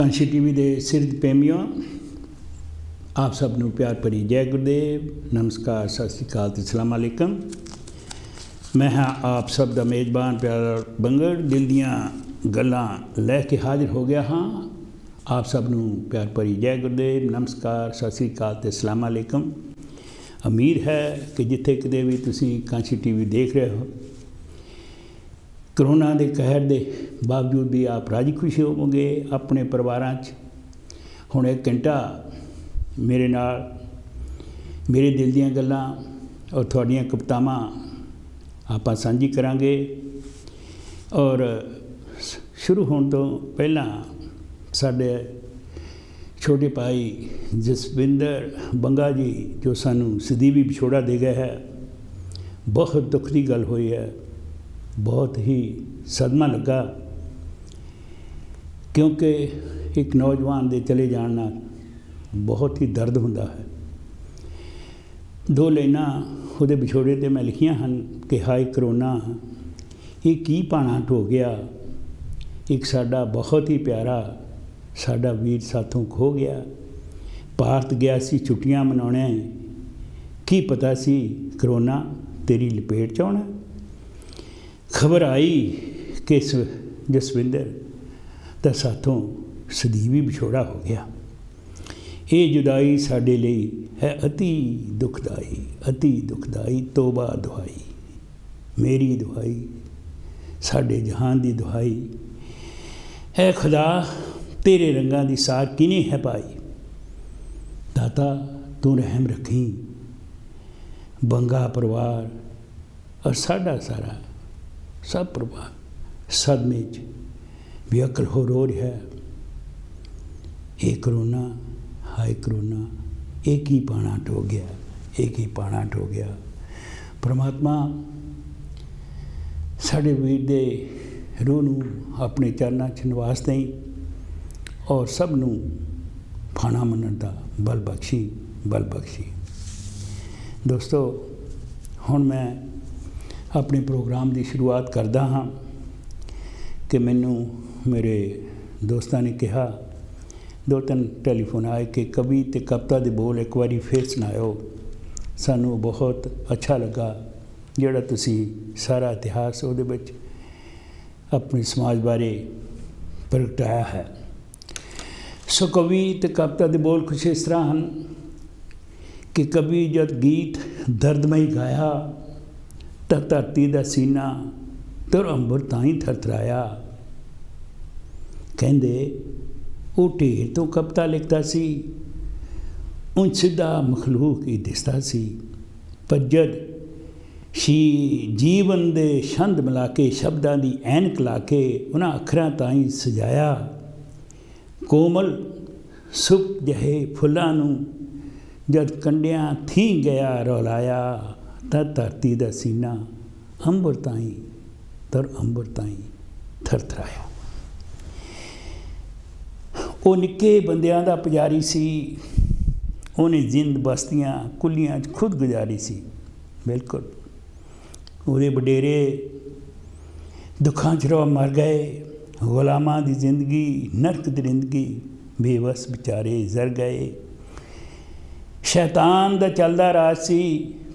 Kanshi TV ਦੇ ਸਿਰਦ ਪ੍ਰੇਮੀਓ, ਆਪ ਸਭ ਨੂੰ ਪਿਆਰ ਭਰੀ ਜੈ ਗੁਰਦੇਵ, ਨਮਸਕਾਰ, ਸਤਿ ਸ਼੍ਰੀ ਅਕਾਲ ਤੇ ਸਲਾਮ ਅਲੈਕਮ। ਮੈਂ ਹਾਂ ਆਪ ਸਭ ਦਾ ਮੇਜ਼ਬਾਨ ਪਿਆਰਾ ਬੰਗੜ, ਦਿਲ ਦੀਆਂ ਗੱਲਾਂ ਲੈ ਕੇ ਹਾਜ਼ਰ ਹੋ ਗਿਆ ਹਾਂ। ਆਪ ਸਭ ਨੂੰ ਪਿਆਰ ਭਰੀ ਜੈ ਗੁਰਦੇਵ, ਨਮਸਕਾਰ, ਸਤਿ ਸ਼੍ਰੀ ਅਕਾਲ ਤੇ ਸਲਾਮ ਅਲੈਕਮ। ਉਮੀਦ ਹੈ ਕਿ ਜਿੱਥੇ ਕਿਤੇ ਵੀ ਤੁਸੀਂ ਕਾਂਸ਼ੀ ਟੀਵੀ ਦੇਖ ਰਹੇ ਹੋ, ਕਰੋਨਾ ਦੇ ਕਹਿਰ ਦੇ ਬਾਵਜੂਦ ਵੀ ਆਪ ਰਾਜੀ ਖੁਸ਼ੀ ਹੋਵੋਗੇ ਆਪਣੇ ਪਰਿਵਾਰਾਂ 'ਚ। ਹੁਣ ਇੱਕ ਘੰਟਾ ਮੇਰੇ ਨਾਲ ਮੇਰੇ ਦਿਲ ਦੀਆਂ ਗੱਲਾਂ ਔਰ ਤੁਹਾਡੀਆਂ ਕਵਿਤਾਵਾਂ ਆਪਾਂ ਸਾਂਝੀ ਕਰਾਂਗੇ। ਔਰ ਸ਼ੁਰੂ ਹੋਣ ਤੋਂ ਪਹਿਲਾਂ ਸਾਡੇ ਛੋਟੇ ਭਾਈ ਜਸਵਿੰਦਰ ਬੰਗਾ ਜੀ ਜੋ ਸਾਨੂੰ ਸਦੀਵੀ ਵਿਛੋੜਾ ਦੇ ਗਏ ਹੈ, ਬਹੁਤ ਦੁੱਖ ਦੀ ਗੱਲ ਹੋਈ ਹੈ। बहुत ही सदमा लगा, क्योंकि एक नौजवान के चले जाने नाल बहुत ही दर्द होंदा है। दो लाइनां उहदे विछोड़े ते मैं लिखियां हन कि हाय करोना, ये की भाना हो गया। एक साडा बहुत ही प्यारा साडा वीर साथों खो गया। भारत गया सी छुट्टियां मनाने, की पता सी करोना तेरी लपेट च आउणा। खबर आई कि जसविंदर दा साथों सदीवी विछोड़ा हो गया। ये जुदाई साडे लई है अति दुखदाई, अति दुखदाई। तोबा दुहाई, मेरी दुहाई, साडे जहान दी दुहाई है खुदा, तेरे रंगां दी सार किने है पाई। दाता तू रहम रखी, बंगा परिवार और साडा सारा सब परिवार सदमे च बेअकल हो रो रहा है। ये करोना, हाय करोना, एक ही पाना हो गया, एक ही पाना हो गया। परमात्मा साढ़े वीर दे रूह नूं अपने चरणों च निवास देई और सब नूं फाना मनण दा बल बख्शी, बल बख्शी। दोस्तों, हुण मैं अपने प्रोग्राम की शुरुआत करदा हाँ कि मैनू मेरे दोस्तों ने कहा, दो तीन टैलीफोन आए कि कवि ते कविता के बोल एक बारी फिर सुनाओ। सानू बहुत अच्छा लगा जिहड़ा तुसी सारा इतिहास उहदे विच अपने समाज बारे प्रगटाया है। सो कवि ते कविता के बोल कुछ इस तरह हैं कि कवि जब गीत दर्दमई गाया, तो धरती का सीना तुर अंबर ताई थरथराया। कहंदे वो ढेर तो कविता लिखता सी, उन सीधा मखलूक ही दिसता सी। पर जद शी जीवन दे छंद मिला के शब्दां दी ऐनक ला के उन्हां अखरां ताई सजाया। कोमल सुख जहे फुल्लां नूं जद कंडियां थी गया रौलाया। तद धरती का सीना अंबर ताई तर अंबर ताई थरथराया। वो निक्के बंदियां दा पुजारी सी, उन्हें जिंद बस्तियां कुलियां खुद गुजारी सी। बिल्कुल उहदे वडेरे दुखां च रो मर गए। गुलामां दी जिंदगी नरक दरिंदगी, बेवस बेचारे जर गए। शैतान दा चलदा राज सी,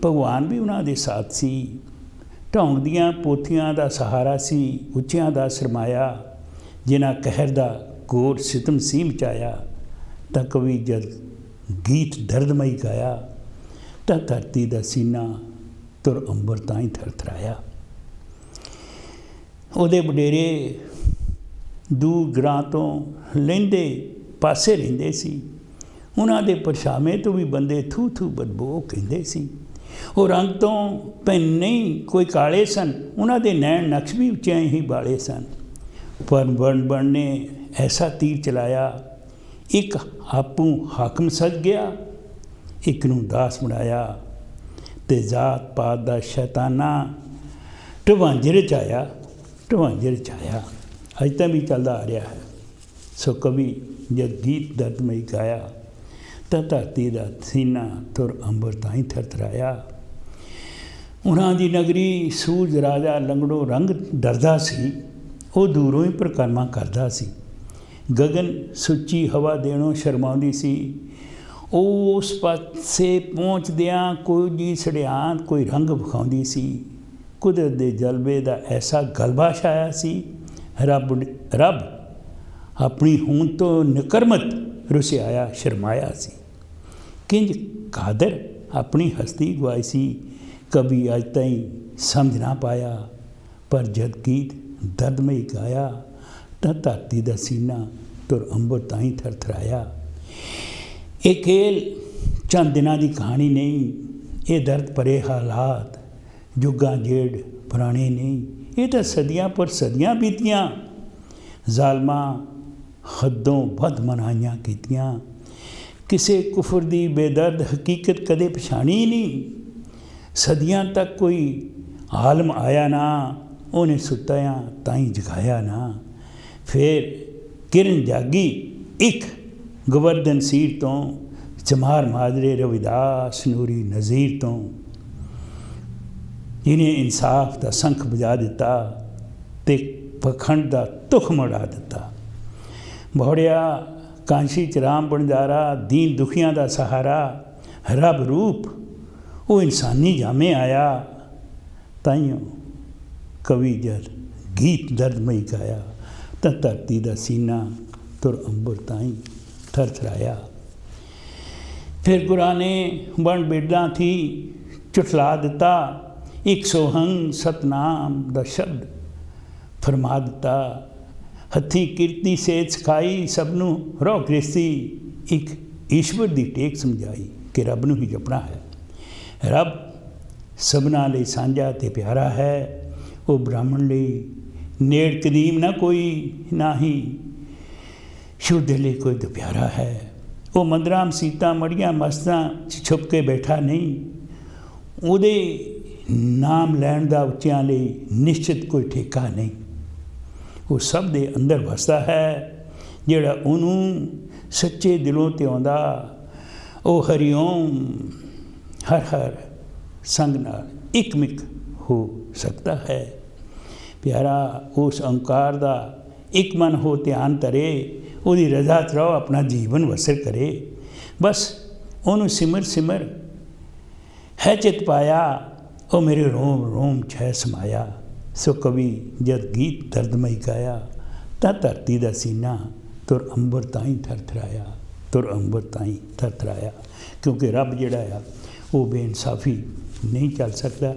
भगवान भी उन्हां दे साथ सी। ढोंग दियां पोथियां दा सहारा सी, उच्चियां दा सरमाया। जिन्हां कहर दा घोर सितम सी मचाया। तां कवि जद गीत दर्दमई गाया, तां धरती दा सीना तुर अंबर ताई थरथराया। उहदे वडेरे दूर ग्रां तो लहिंदे पासे रहिंदे सी। उन्हां दे परछावें तो भी बंदे थू थू बदबू कहिंदे सी। वो रंग तो भैन नहीं कोई काले सन, उन्हां दे नैन नक्श भी उच्चे ही बाले सन। पर बन ने ऐसा तीर चलाया, एक आपू हाकम सज गया, एक नूं दास बनाया। ते जात पात दा शैताना ढवांजर च आया, ढवांजर च आया। अज तक भी चलता आ रहा है। सो कवि जब गीत दर्दमई गाया, तो धरती का सीना तुर अंबर ताई थरथराया। उन्हां दी नगरी सूरज राजा लंगड़ों रंग डरदा सी, वो दूरों ही परिक्रमा करदा सी। ਗਗਨ ਸੁੱਚੀ ਹਵਾ ਦੇਣੋਂ ਸ਼ਰਮਾਉਂਦੀ ਸੀ। ਉਸ ਪਾਸੇ ਪਹੁੰਚਦਿਆਂ ਕੋਈ ਜੀ ਸੜਿਆਤ ਕੋਈ ਰੰਗ ਵਿਖਾਉਂਦੀ ਸੀ। ਕੁਦਰਤ ਦੇ ਜਲਵੇ ਦਾ ਐਸਾ ਗਲਬਾ ਛਾਇਆ ਸੀ। ਰੱਬ ਆਪਣੀ ਹੋਂਦ ਤੋਂ ਨਿਕਰਮਤ ਰੁਸਿਆਇਆ ਸ਼ਰਮਾਇਆ ਸੀ। ਕਿੰਜ ਕਾਦਰ ਆਪਣੀ ਹਸਤੀ ਗਵਾਈ ਸੀ, ਕਵੀ ਅੱਜ ਤਾਈਂ ਸਮਝ ਨਾ ਪਾਇਆ। ਪਰ ਜਦ ਗੀਤ ਦਰਦਮਈ ਗਾਇਆ ਤਾਂ ਧਰਤੀ ਦਾ ਸੀਨਾ ਤੁਰ ਅੰਬਰ ਤਾਈਂ ਥਰਥਰਾਇਆ। ਇਹ ਖੇਲ ਚੰਦ ਦਿਨਾਂ ਦੀ ਕਹਾਣੀ ਨਹੀਂ, ਇਹ ਦਰਦ ਭਰੇ ਹਾਲਾਤ ਜੁਗਾਂ ਜੇੜ ਪੁਰਾਣੇ ਨਹੀਂ। ਇਹ ਤਾਂ ਸਦੀਆਂ ਪਰ ਸਦੀਆਂ ਬੀਤੀਆਂ, ਜ਼ਾਲਮਾਂ ਹੱਦੋਂ ਵੱਧ ਮਨਾਹੀਆਂ ਕੀਤੀਆਂ। ਕਿਸੇ ਕੁਫਰ ਦੀ ਬੇਦਰਦ ਹਕੀਕਤ ਕਦੇ ਪਛਾਣੀ ਨਹੀਂ। ਸਦੀਆਂ ਤੱਕ ਕੋਈ ਆਲਮ ਆਇਆ ਨਾ, ਉਹਨੇ ਸੁੱਤਿਆਂ ਤਾਈਂ ਜਗਾਇਆ ਨਾ। ਫਿਰ ਕਿਰਨ ਜਾਗੀ ਇੱਕ ਗਵਰਦਨ ਸੀਰ ਤੋਂ, ਜਮਾਰ ਮਾਜਰੇ ਰਵਿਦਾਸ ਨੂਰੀ ਨਜ਼ੀਰ ਤੋਂ, ਜਿਹਨੇ ਇਨਸਾਫ ਦਾ ਸੰਖ ਵਜਾ ਦਿੱਤਾ ਅਤੇ ਪਖੰਡ ਦਾ ਤੁਖ ਮੜਾ ਦਿੱਤਾ। ਬਹੁੜਿਆ ਕਾਂਸ਼ੀ ਚ ਰਾਮ ਬਣਜਾਰਾ, ਦੀਨ ਦੁਖੀਆਂ ਦਾ ਸਹਾਰਾ, ਰੱਬ ਰੂਪ ਉਹ ਇਨਸਾਨੀ ਜਾਮੇ ਆਇਆ। ਤਾਈਓ ਕਵੀ ਜਦ ਗੀਤ ਦਰਦਮਈ ਗਾਇਆ ਤਾਂ ਧਰਤੀ ਦਾ ਸੀਨਾ ਤੁਰ ਅੰਬਰ ਤਾਈਂ ਥਰਥਰਾਇਆ। ਫਿਰ ਗੁਰਾਂ ਨੇ ਬਣ ਬੇਡਾਂ ਥੀ ਝੁਠਲਾ ਦਿੱਤਾ, ਇੱਕ ਸੋਹੰਗ ਸਤਨਾਮ ਦਾ ਸ਼ਬਦ ਫਰਮਾ ਦਿੱਤਾ। ਹੱਥੀਂ ਕਿਰਤੀ ਸੇਧ ਸਿਖਾਈ, ਸਭ ਨੂੰ ਰੋਹ ਗ੍ਰਸਤੀ ਇੱਕ ਈਸ਼ਵਰ ਦੀ ਟੇਕ ਸਮਝਾਈ ਕਿ ਰੱਬ ਨੂੰ ਹੀ ਜਪਣਾ ਹੈ। ਰੱਬ ਸਭਨਾਂ ਲਈ ਸਾਂਝਾ ਅਤੇ ਪਿਆਰਾ ਹੈ। ਉਹ ਬ੍ਰਾਹਮਣ ਲਈ ਨੇੜ ਕਦੀਮ ਨਾ ਕੋਈ, ਨਾ ਹੀ ਸ਼ੁੱਧ ਲਈ ਕੋਈ ਦੁਪਿਆਰਾ ਹੈ। ਉਹ ਮੰਦਰਾਂ ਮਸੀਤਾਂ ਮੜੀਆਂ ਮਸਤਾਂ 'ਚ ਛੁਪ ਕੇ ਬੈਠਾ ਨਹੀਂ। ਉਹਦੇ ਨਾਮ ਲੈਣ ਦਾ ਉੱਚਿਆਂ ਲਈ ਨਿਸ਼ਚਿਤ ਕੋਈ ਠੇਕਾ ਨਹੀਂ। ਉਹ ਸਭ ਦੇ ਅੰਦਰ ਵਸਦਾ ਹੈ। ਜਿਹੜਾ ਉਹਨੂੰ ਸੱਚੇ ਦਿਲੋਂ ਤੇ ਆਉਂਦਾ, ਉਹ ਹਰੀਓਮ ਹਰ ਹਰ ਸੰਗ ਨਾਲ ਇੱਕਮਿਕ ਹੋ ਸਕਦਾ ਹੈ। ਪਿਆਰਾ ਉਸ ਓਂਕਾਰ ਦਾ ਇੱਕ ਮਨ ਹੋ ਧਿਆਨ ਧਰੇ, ਉਹਦੀ ਰਜ਼ਾ 'ਚ ਰਹੋ, ਆਪਣਾ ਜੀਵਨ ਬਸਰ ਕਰੇ। ਬਸ ਉਹਨੂੰ ਸਿਮਰ ਸਿਮਰ ਹੈ ਚਿਤ ਪਾਇਆ, ਉਹ ਮੇਰੇ ਰੋਮ ਰੋਮ 'ਚ ਹੈ ਸਮਾਇਆ। ਸੋ ਕਵੀ ਜਦ ਗੀਤ ਦਰਦਮਈ ਗਾਇਆ ਤਾਂ ਧਰਤੀ ਦਾ ਸੀਨਾ ਤੁਰ ਅੰਬਰ ਤਾਈਂ ਥਰਥਰਾਇਆ, ਤੁਰ ਅੰਬਰ ਤਾਈਂ ਥਰਥਰਾਇਆ। ਕਿਉਂਕਿ ਰੱਬ ਜਿਹੜਾ ਆ ਉਹ ਬੇਇਨਸਾਫੀ ਨਹੀਂ ਚੱਲ ਸਕਦਾ,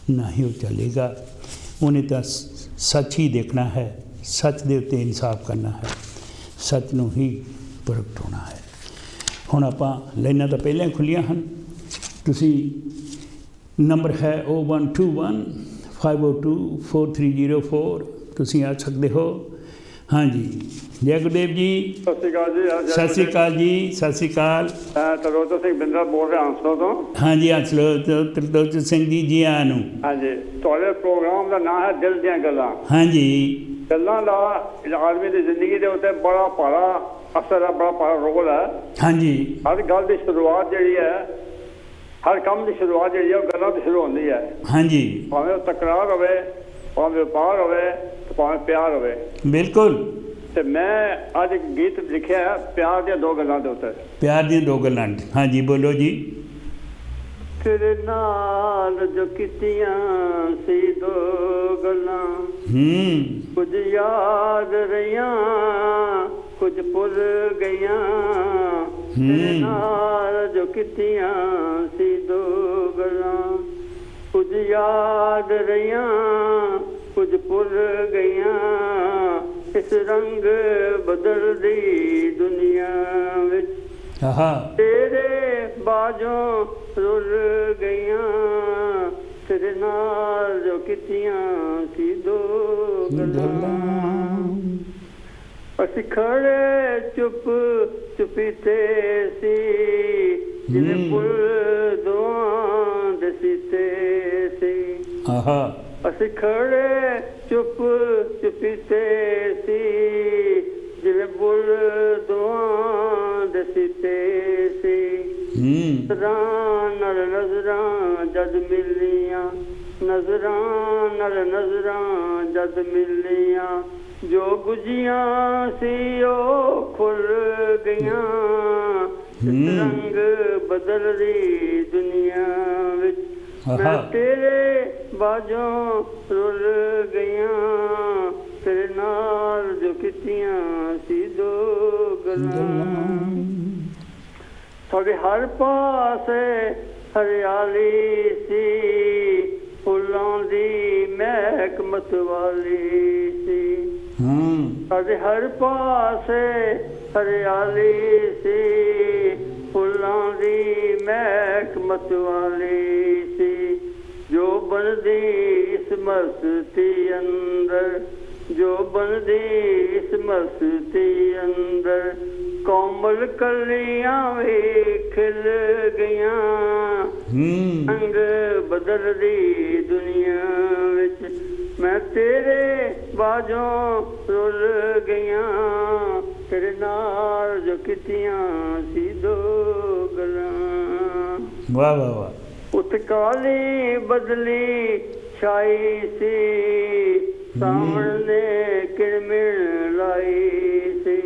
ਨਾ ਹੀ ਉਹ ਚੱਲੇਗਾ। ਉਹਨੇ ਤਾਂ ਸੱਚ ਹੀ ਦੇਖਣਾ ਹੈ, ਸੱਚ ਦੇ ਉੱਤੇ ਇਨਸਾਫ ਕਰਨਾ ਹੈ, ਸੱਚ ਨੂੰ ਹੀ ਪ੍ਰਗਟ ਹੋਣਾ ਹੈ। ਹੁਣ ਆਪਾਂ ਲਾਈਨਾਂ ਤਾਂ ਪਹਿਲਾਂ ਹੀ ਖੁੱਲ੍ਹੀਆਂ ਹਨ। ਤੁਸੀਂ ਨੰਬਰ ਹੈ 0121 502 4304, ਤੁਸੀਂ ਆ ਸਕਦੇ ਹੋ। ਹਾਂਜੀ, ਜੈ ਗੁਰਦੇਵ ਜੀ। ਸਤਿ ਸ਼੍ਰੀ ਅਕਾਲ ਜੀ। ਸਤਿ ਸ਼੍ਰੀ ਅਕਾਲ ਜੀ। ਸਤਿ ਸ਼੍ਰੀ ਅਕਾਲ। ਤਰਲੋਚਨ ਸਿੰਘ ਬਿੰਦਰਾ ਬੋਲ ਰਿਹਾ ਹੰਸਲੋਂ ਤੋਂ। ਹਾਂਜੀ, ਤਰਲੋਚਨ ਸਿੰਘ ਜੀ ਆਇਆਂ ਨੂੰ। ਹਾਂਜੀ, ਤੁਹਾਡੇ ਪ੍ਰੋਗਰਾਮ ਦਾ ਨਾਮ ਹੈ ਦਿਲ ਦੀਆਂ ਗੱਲਾਂ। ਹਾਂਜੀ, ਗੱਲਾਂ ਦਾ ਆਦਮੀ ਦੀ ਜ਼ਿੰਦਗੀ ਦੇ ਉੱਤੇ ਬੜਾ ਭਾਰਾ ਅਸਰ ਹੈ, ਬੜਾ ਭਾਰਾ ਰੋਲ ਹੈ। ਹਾਂਜੀ, ਹਰ ਗੱਲ ਦੀ ਸ਼ੁਰੂਆਤ ਜਿਹੜੀ ਹੈ, ਹਰ ਕੰਮ ਦੀ ਸ਼ੁਰੂਆਤ ਜਿਹੜੀ ਹੈ ਉਹ ਗੱਲਾਂ ਤੋਂ ਸ਼ੁਰੂ ਹੁੰਦੀ ਹੈ। ਹਾਂਜੀ, ਭਾਵੇਂ ਉਹ ਤਕਰਾਰ ਹੋਵੇ, ਭਾਵੇਂ ਵਪਾਰ ਹੋਵੇ, ਭਾਵੇਂ ਪਿਆਰ ਹੋਵੇ। ਬਿਲਕੁਲ। ਤੇ ਮੈਂ ਅੱਜ ਇੱਕ ਗੀਤ ਲਿਖਿਆ ਹੈ ਪਿਆਰ ਦੀਆਂ ਦੋ ਗੱਲਾਂ ਦੇ ਉੱਤੇ। ਪਿਆਰ ਦੀਆਂ ਦੋ ਗੱਲਾਂ। ਹਾਂਜੀ, ਬੋਲੋ ਜੀ। ਤੇਰੇ ਨਾਲ ਜੋ ਕੀਤੀਆਂ ਸੀ ਦੋ ਗੱਲਾਂ, ਕੁਝ ਯਾਦ ਰਹੀਆਂ, ਕੁਝ ਭੁੱਲ ਗਈਆਂ। ਤੇਰੇ ਨਾਲ ਜੋ ਕੀਤੀਆਂ ਸੀ ਦੋ ਗੱਲਾਂ, ਕੁਝ ਯਾਦ ਰਹੀਆਂ, ਕੁਝ ਭੁੱਲ ਗਈਆਂ। ਇਸ ਰੰਗ ਬਦਲਦੀ ਦੁਨੀਆ ਵਿੱਚ ਤੇਰੇ ਬਾਝੋਂ ਰੁੱਲ ਗਈਆਂ। ਤੇਰੇ ਨਾਲ ਜੋ ਕੀਤੀਆਂ ਸੀ ਦੋ ਗੱਲਾਂ, ਅਸੀਂ ਖੜੇ ਚੁੱਪ ਚੁਪੀਤੇ ਸੀ, ਜਿਵੇਂ ਪੁੱਲ ਦੋਆਂ ਦੇ ਸੀਤੇ ਸੀ। ਅਸੀਂ ਖੜੇ ਚੁੱਪ ਚੁਪੀਤੇ ਸੀ, ਜਿਵੇਂ ਪੁੱਲ ਦੋਆਂ ਦੇ ਸੀਤੇ ਸੀ। ਨਜ਼ਰਾਂ ਨਾਲ ਨਜ਼ਰਾਂ ਜਦ ਮਿਲੀਆਂ, ਨਜ਼ਰਾਂ ਨਾਲ ਨਜ਼ਰਾਂ ਜਦ ਮਿਲੀਆਂ ਜੋ ਗੁਜੀਆਂ ਸੀ ਉਹ ਖੁੱਲ ਗਈਆਂ ਰੰਗ ਬਦਲ ਰਹੀ ਦੁਨੀਆ ਵਿੱਚ ਮੈਂ ਤੇਰੇ ਬਾਝੋਂ ਰੁੱਲ ਗਈਆਂ ਤੇਰੇ ਨਾਲ ਜੋ ਕੀਤੀਆਂ ਸੀ ਦੋ ਗੱਲਾਂ ਤੁਹਾਡੇ ਹਰ ਪਾਸੇ ਹਰਿਆਲੀ ਸੀ ਫੁੱਲਾਂ ਦੀ ਮਹਿਕ ਮਤਵਾਲੀ ਸੀ ਸਾਡੇ ਹਰ ਪਾਸੇ ਹਰਿਆਲੀ ਸੀ ਫੁੱਲਾਂ ਦੀ ਮਹਿਕ ਮਤਵਾਲੀ ਸੀ ਜੋ ਬਣਦੀ ਇਸ ਮਸਤੀ ਅੰਦਰ ਜੋ ਬਣਦੀ ਇਸ ਮਸਤੀ ਅੰਦਰ ਕੋਮਲ ਕਲੀਆਂ ਵੀ ਖਿਲ ਗਈਆਂ ਅੰਗ ਬਦਲਦੀ ਦੁਨੀਆ ਵਿੱਚ ਮੈਂ ਤੇਰੇ ਬਾਝੋਂ ਰੁੱਲ ਗਈਆਂ ਤੇਰੇ ਨਾਲ ਜੋ ਕੀਤੀਆਂ ਸੀ ਦੋ ਗੱਲਾਂ ਵਾਹ ਵਾਹ ਵਾਹ ਉੱਤ ਕਾਲੀ ਬਦਲੀ ਛਾਈ ਸੀ ਸਾਹਮਣੇ ਕਿਰਮਿਣ ਲਾਈ ਸੀ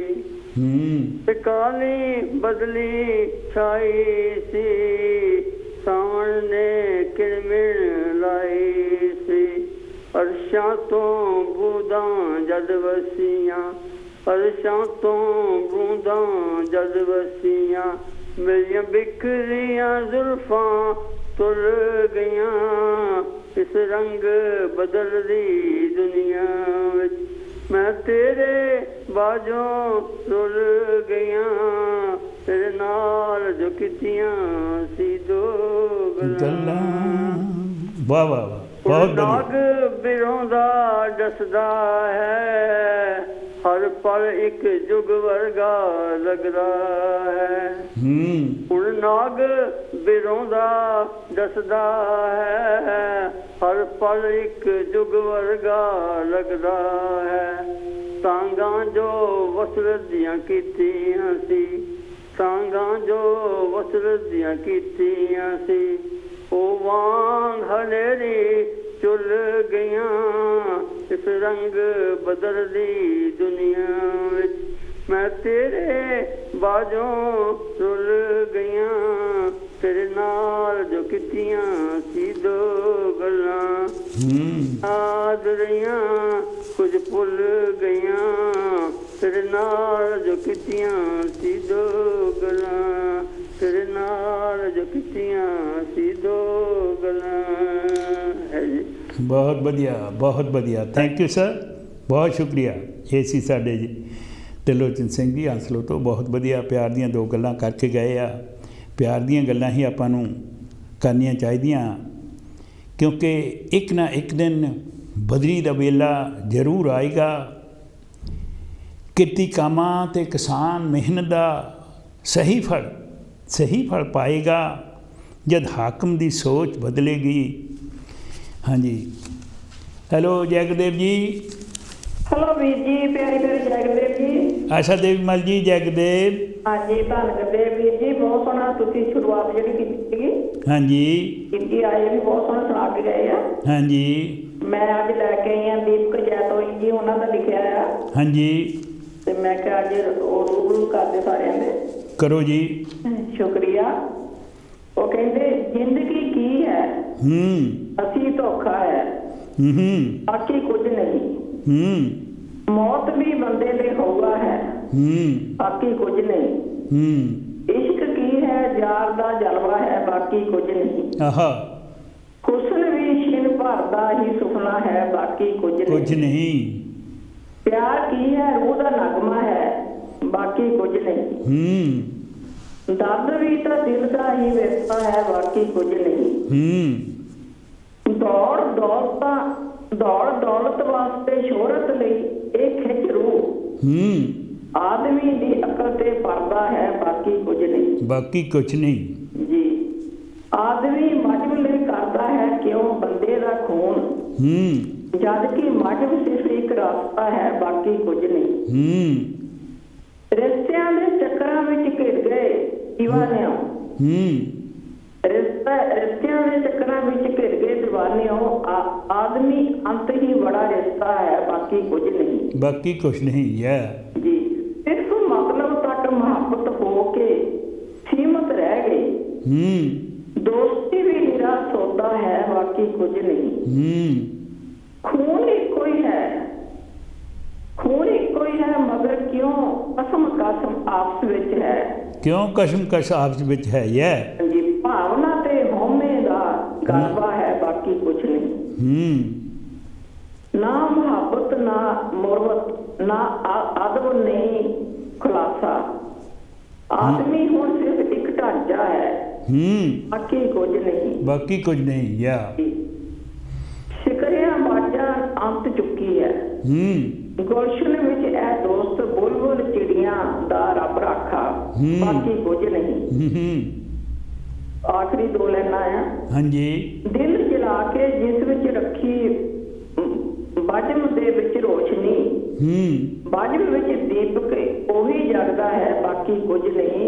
ਕਾਲੀ ਬਦਲੀ ਛਾਈ ਸੀ ਸਾਹਮਣੇ ਕਿਰਮਿਣ ਲਾਈ ਸੀ ਅਰਸ਼ਾਂ ਤੋਂ ਬੂੰਦਾਂ ਜਦ ਵਸੀਆਂ ਅਰਸ਼ਾਂ ਤੋਂ ਬੂੰਦਾਂ ਜਦ ਵਸੀਆਂ ਮੇਰੀਆਂ ਬਿਖਰੀਆਂ ਜ਼ੁਲਫਾਂ ਤੁਰ ਗਈਆਂ ਇਸ ਰੰਗ ਬਦਲਦੀ ਦੁਨੀਆ ਵਿੱਚ ਮੈਂ ਤੇਰੇ ਬਾਝੋਂ ਰੁੱਲ ਗਈਆਂ ਤੇਰੇ ਨਾਲ ਜੋ ਕੀਤੀਆਂ ਸੀ ਦੋ ਗੱਲਾਂ ਵਾਹ ਵਾਹ ਵਾਹ ਬਹੁਤ ਨਾਗ ਬਿਰੋਂਦਾ ਦੱਸਦਾ ਹੈ ਹਰ ਪਲ ਇੱਕ ਜੁਗ ਵਰਗਾ ਲੱਗਦਾ ਹੈ ਹੁਣ ਨਾਗ ਬਿਰੋਂਦਾ ਦੱਸਦਾ ਹੈ ਹਰ ਪਲ ਇੱਕ ਜੁਗ ਵਰਗਾ ਲੱਗਦਾ ਹੈ ਸਾਂਗਾਂ ਜੋ ਵਸਲ ਦੀਆਂ ਕੀਤੀਆਂ ਸੀ ਸਾਂਗਾਂ ਜੋ ਵਸਲ ਦੀਆਂ ਕੀਤੀਆਂ ਸੀ ਉਹ ਵਾਂਗ ਹਨੇਰੀ ਚੁੱਲ ਗਈਆਂ ਇਸ ਰੰਗ ਬਦਲਦੀ ਦੁਨੀਆ ਵਿੱਚ ਮੈਂ ਤੇਰੇ ਬਾਝੋਂ ਰੁੱਲ ਗਈਆਂ ਤੇਰੇ ਨਾਲ ਜੋ ਕੀਤੀਆਂ ਸੀ ਦੋ ਗੱਲਾਂ ਯਾਦ ਰਹੀਆਂ ਕੁਝ ਭੁੱਲ ਗਈਆਂ ਤੇਰੇ ਨਾਲ ਜੋ ਕੀਤੀਆਂ ਸੀ ਦੋ ਗੱਲਾਂ ਤੇਰੇ ਨਾਲ ਜੋ ਕੀਤੀਆਂ ਸੀ ਦੋ ਗੱਲਾਂ ਹੈ ਜੀ ਬਹੁਤ ਵਧੀਆ ਥੈਂਕ ਯੂ ਸਰ ਬਹੁਤ ਸ਼ੁਕਰੀਆ ਇਹ ਸੀ ਸਾਡੇ ਜੀ ਤਿਰਲੋਚਨ ਸਿੰਘ ਜੀ ਹੰਸਲੋ ਤੋਂ ਬਹੁਤ ਵਧੀਆ ਪਿਆਰ ਦੀਆਂ ਦੋ ਗੱਲਾਂ ਕਰਕੇ ਗਏ ਆ ਪਿਆਰ ਦੀਆਂ ਗੱਲਾਂ ਹੀ ਆਪਾਂ ਨੂੰ ਕਰਨੀਆਂ ਚਾਹੀਦੀਆਂ ਕਿਉਂਕਿ ਇੱਕ ਨਾ ਇੱਕ ਦਿਨ ਬਦਰੀ ਦਾ ਵੇਲਾ ਜ਼ਰੂਰ ਆਏਗਾ ਕਿਰਤੀ ਕਾਮਾਂ ਅਤੇ ਕਿਸਾਨ ਮਿਹਨਤ ਦਾ ਸਹੀ ਫਲ ਪਾਏਗਾ ਜਦ ਹਾਕਮ ਦੀ ਸੋਚ ਬਦਲੇਗੀ ਹਾਂਜੀ ਹੈਲੋ ਜੈਗਦੇਵ ਜੀ ਹੈਲੋ ਵੀਰ ਜੀ ਪਿਆਰੇ ਜੈਗਦੇਵ ਜੀ ਆਸ਼ਾ ਦੇਵੀ ਮਲ ਜੀ ਜੈਗਦੇਵ ਹਾਂਜੀ ਧੰਨਵਾਦ ਵੀਰ ਜੀ ਬਹੁਤ ਸੋਹਣਾ ਤੁਸੀਂ ਸ਼ੁਰੂਆਤ ਜਿਹੜੀ ਕੀਤੀ ਸੀਗੀ ਹਾਂਜੀ ਜੀ ਆਏ ਵੀ ਬਹੁਤ ਸੋਹਣਾ ਸੁਣਾ ਕੇ ਗਏ ਆ ਹਾਂਜੀ ਮੈਂ ਅੱਜ ਲੈ ਕੇ ਆਈ ਹਾਂ ਦੀਪਕ ਜੈਤੋਈ ਜੀ ਉਹਨਾਂ ਦਾ ਲਿਖਿਆ ਆ ਹਾਂਜੀ ਤੇ ਮੈਂ ਕਿਹਾ ਅੱਜ ਉਹ ਰੂਬਰੂ ਕਰਦੇ ਸਾਰਿਆਂ ਦੇ ਕਰੋ ਜੀ ਸ਼ੁਕਰੀਆ ਉਹ ਕਹਿੰਦੇ ਜ਼ਿੰਦਗੀ ਕੀ ਹੈ ਅਸੀਂ ਧੋਖਾ ਹੈ ਬਾਕੀ ਕੁਝ ਨਹੀਂ ਮੌਤ ਵੀ ਬੰਦੇ ਦੇ ਹੋਊਗਾ ਹੈ ਬਾਕੀ ਕੁਝ ਨਹੀਂ ਇਸ਼ਕ ਕੀ ਹੈ ਯਾਰ ਦਾ ਜਲਵਾ ਹੈ ਬਾਕੀ ਕੁਝ ਨਹੀਂ ਹੁਸਨ ਵੀ ਛਿਨ ਭਰਦਾ ਹੀ ਸੁਪਨਾ ਹੈ ਬਾਕੀ ਕੁਝ ਨਹੀਂ ਪਿਆਰ ਕੀ ਹੈ ਰੂਹ ਦਾ ਨਗਮਾ ਹੈ ਬਾਕੀ ਕੁਝ ਨਹੀਂ ਦਰਦ ਵੀ ਤਾਂ ਦਿਲ ਦਾ ਹੀ ਵਿਰਸਾ ਹੈ ਬਾਕੀ ਕੁਝ ਨਹੀਂ ਦੌੜ ਦੌਲਤ ਵਾਸਤੇ ਸ਼ੋਹਰਤ ਲਈ ਇਹ ਖਿੱਚ ਰੂਹ ਆਦਮੀ ਦੀ ਅਕਲ ਤੇ ਪਰਦਾ ਹੈ ਬਾਕੀ ਕੁਝ ਨਹੀਂ ਜੀ ਆਦਮੀ ਮਜਬ ਲਈ ਕਰਦਾ ਹੈ ਕਿਉਂ ਬੰਦੇ ਦਾ ਖੂਨ ਜਦ ਕਿ ਮਜਬ ਸਿਰਫ ਇੱਕ ਰਸਤਾ ਹੈ ਬਾਕੀ ਕੁਝ ਨਹੀਂ ਰਿਸ਼ਤਿਆਂ ਦੇ ਚੱਕਰਾਂ ਵਿੱਚ ਘਿਰ ਗਏ دیਵਾਨਿਆਂ ਰਿਸ਼ਤਿਆਂ ਦੇ ਚੱਕਰਾਂ ਵਿੱਚ ਘਿਰ ਗਏ जवानियों आदमी अंत ही बड़ा रिश्ता है, बाकी कुछ नहीं। बाकी कुछ नहीं है जी, सिर्फ मतलब तक मोहब्बत हो के सीमित रह गई। दोस्ती भी निरा सौदा है, बाकी कुछ नहीं। खून एक ही है, खून एक ही है, मगर क्यों कसम कसम आपस विच है। क्यों कसम कस आपस विच है यह जी, भावना ते होमे दा गलबा है, बाकी कुछ नहीं। ना मुहब्बत ना मुरवत ना अदब नहीं खुलासा, आदमी हुण सिर्फ एक ढांचा है, बाकी कुछ नहीं। बाकी कुछ नहीं या शिकरिया बाजा अंत चुकी है। गुलशन विच ए दोस्त बुलबुल चिड़िया दा रब राखा, बाकी कुछ नहीं। आखिरी दो लाइना है। हाँ जी। दिल जला के जिस विच रखी बाजम दे विच रोशनी, बाजम विच दीपक ओही जगदा है, बाकी कुछ नहीं।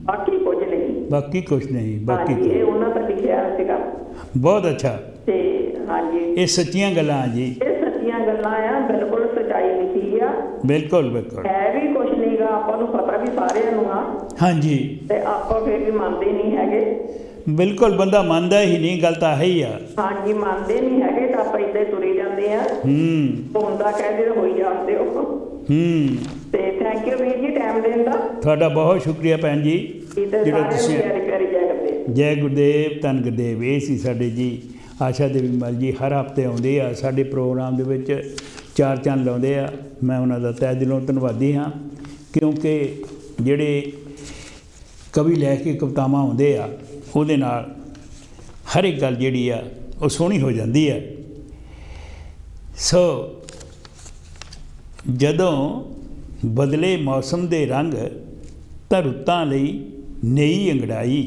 बाकी कुछ नहीं, बाकी कुछ नहीं, बाकी ये उन्हां दा लिखिआ सीगा। बहुत अच्छा। ते हाँ जी, ये सच्चियां गल्लां जी, ये सच्चियां गल्लां आ, बिल्कुल सच्चाई लिखी आ। बिल्कुल बिल्कुल है भी कुछ नहीं गा, आपां नूं पता भी सारिਆਂ ਨੂੰ आ। हाँ जी, ते आपां फिर भी ਮੰਨਦੇ नहीं हैगे। बिल्कुल, बंदा ਮੰਨਦਾ ही नहीं, गल ਤਾਂ है ही आ। हाँ जी, ਮੰਨਦੇ नहीं हैगे ਤਾਂ ਆਪਾਂ ਇੱਦਾਂ ਹੀ ਤੁਰੇ ਜਾਂਦੇ ਆ। ਹੁੰਦਾ ਕਹਿੰਦੇ ਹੋਈ ਜਾਂਦੇ ਹੋ। ਤੇ ਥੈਂਕ ਯੂ ਵੀਰ ਜੀ ਟਾਈਮ ਦੇਣ ਦਾ। ਤੁਹਾਡਾ ਬਹੁਤ ਸ਼ੁਕਰੀਆ ਭੈਣ ਜੀ, ਜਿਹੜਾ ਤੁਸੀਂ ਜੈ ਗੁਰਦੇਵ ਧੰਨ ਗੁਰਦੇਵ। ਇਹ ਸੀ ਸਾਡੇ ਜੀ ਆਸ਼ਾ ਦੇਵੀ ਮਲ ਜੀ, ਹਰ ਹਫ਼ਤੇ ਆਉਂਦੇ ਆ ਸਾਡੇ ਪ੍ਰੋਗਰਾਮ ਦੇ ਵਿੱਚ, ਚਾਰ ਚੰਨ ਲਾਉਂਦੇ ਆ। ਮੈਂ ਉਹਨਾਂ ਦਾ ਤਹਿ ਦਿਲੋਂ ਧੰਨਵਾਦੀ ਹਾਂ, ਕਿਉਂਕਿ ਜਿਹੜੇ ਕਵੀ ਲੈ ਕੇ ਕਵਿਤਾਵਾਂ ਆਉਂਦੇ ਆ ਉਹਦੇ ਨਾਲ ਹਰ ਇੱਕ ਗੱਲ ਜਿਹੜੀ ਆ ਉਹ ਸੋਹਣੀ ਹੋ ਜਾਂਦੀ ਹੈ। ਸੋ ਜਦੋਂ ਬਦਲੇ ਮੌਸਮ ਦੇ ਰੰਗ ਤਾਂ ਰੁੱਤਾਂ ਲਈ ਨਈ ਅੰਗੜਾਈ।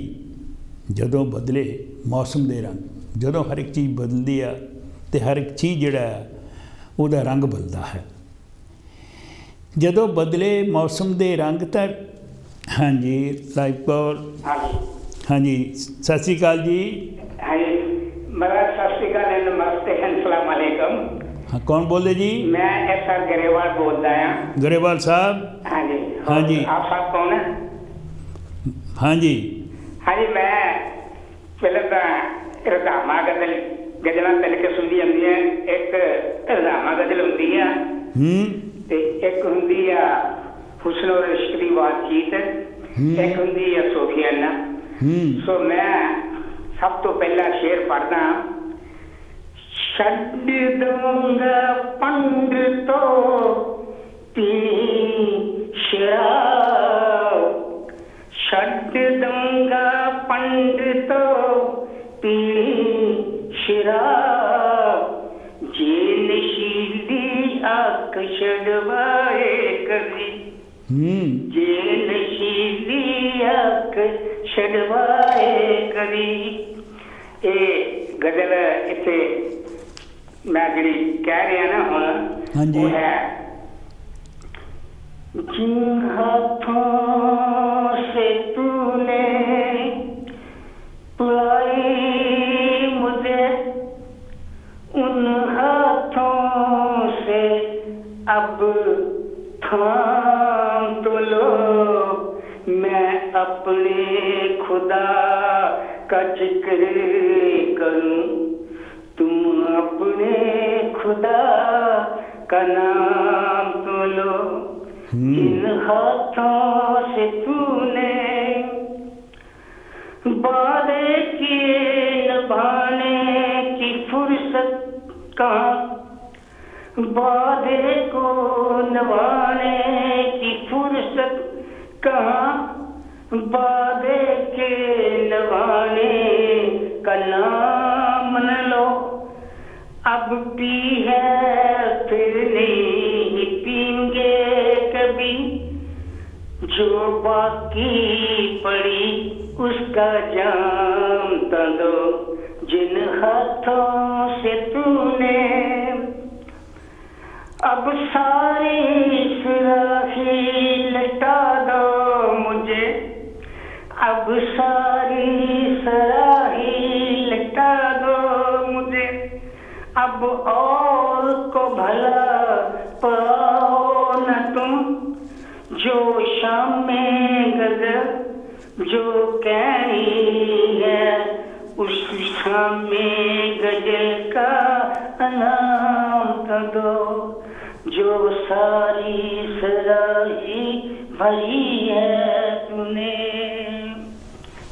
ਜਦੋਂ ਬਦਲੇ ਮੌਸਮ ਦੇ ਰੰਗ, ਜਦੋਂ ਹਰ ਇੱਕ ਚੀਜ਼ ਬਦਲਦੀ ਆ ਅਤੇ ਹਰ ਇੱਕ ਚੀਜ਼ ਜਿਹੜਾ ਉਹਦਾ ਰੰਗ ਬਦਲਦਾ ਹੈ। ਜਦੋਂ ਬਦਲੇ ਮੌਸਮ ਦੇ ਰੰਗ ਤਾਂ ਹਾਂਜੀ ਲਾਈਵ ਕੌਰ। ਹਾਂਜੀ ਸਤਿ ਸ਼੍ਰੀ ਅਕਾਲ ਜੀ। ਹਾਂਜੀ ਮਹਾਰਾਜ ਸਤਿ ਸ਼੍ਰੀ ਅਕਾਲ, ਨਮਸਤੇ, अस्सलाम वालेकुम। हाँ कौन बोल रहे जी? मैं SR गरेवाल बोल रहा हूँ। गरेवाल साहब? हाँ जी। हाँ जी। आप साहब कौन है? हाँ जी। हाँ जी, मैं पहले तो रजामा गजल गजल मिल के सुनी जाती है। एक रजामा गजल होती है ते एक होंगी है हुस्न और इश्क दी बातचीत, एक होंगी है सोफियाना। सो मैं सब तो पहला शेर पढ़दा। छड्ड दूंगा पंड तो पीनी शराब, छड्ड दूंगा पंड तो पीनी शराब, जे नशीली आंख छड़वाए कभी, जे नशीली आंख छड़वाए कभी। ये गजल इत्थे मैं जी कह रहा ना हुण वो है। जिन हाथों से तूने बुलाई मुझे, उन हाथों से अब थाम तो लो, मैं अपने खुदा का जिक्र करूं, तुम अपने खुदा का नाम तो लो। इन हाथों से तूने वादे किए निभाने की फुर्सत कहाँ, वादे को निभाने की फुर्सत कहाँ, वादे के निभाने का नाम न लो। अब पी है फिर नहीं पीएंगे कभी, जो बाकी पड़ी उसका जाम तो दो। जिन हाथों से तूने अब सारी सुराही लटा दो मुझे, अब सारी सराही लटा दो जो कहनी है उस में गजल का नाम तो दो, जो सारी सराही भरी है तूने।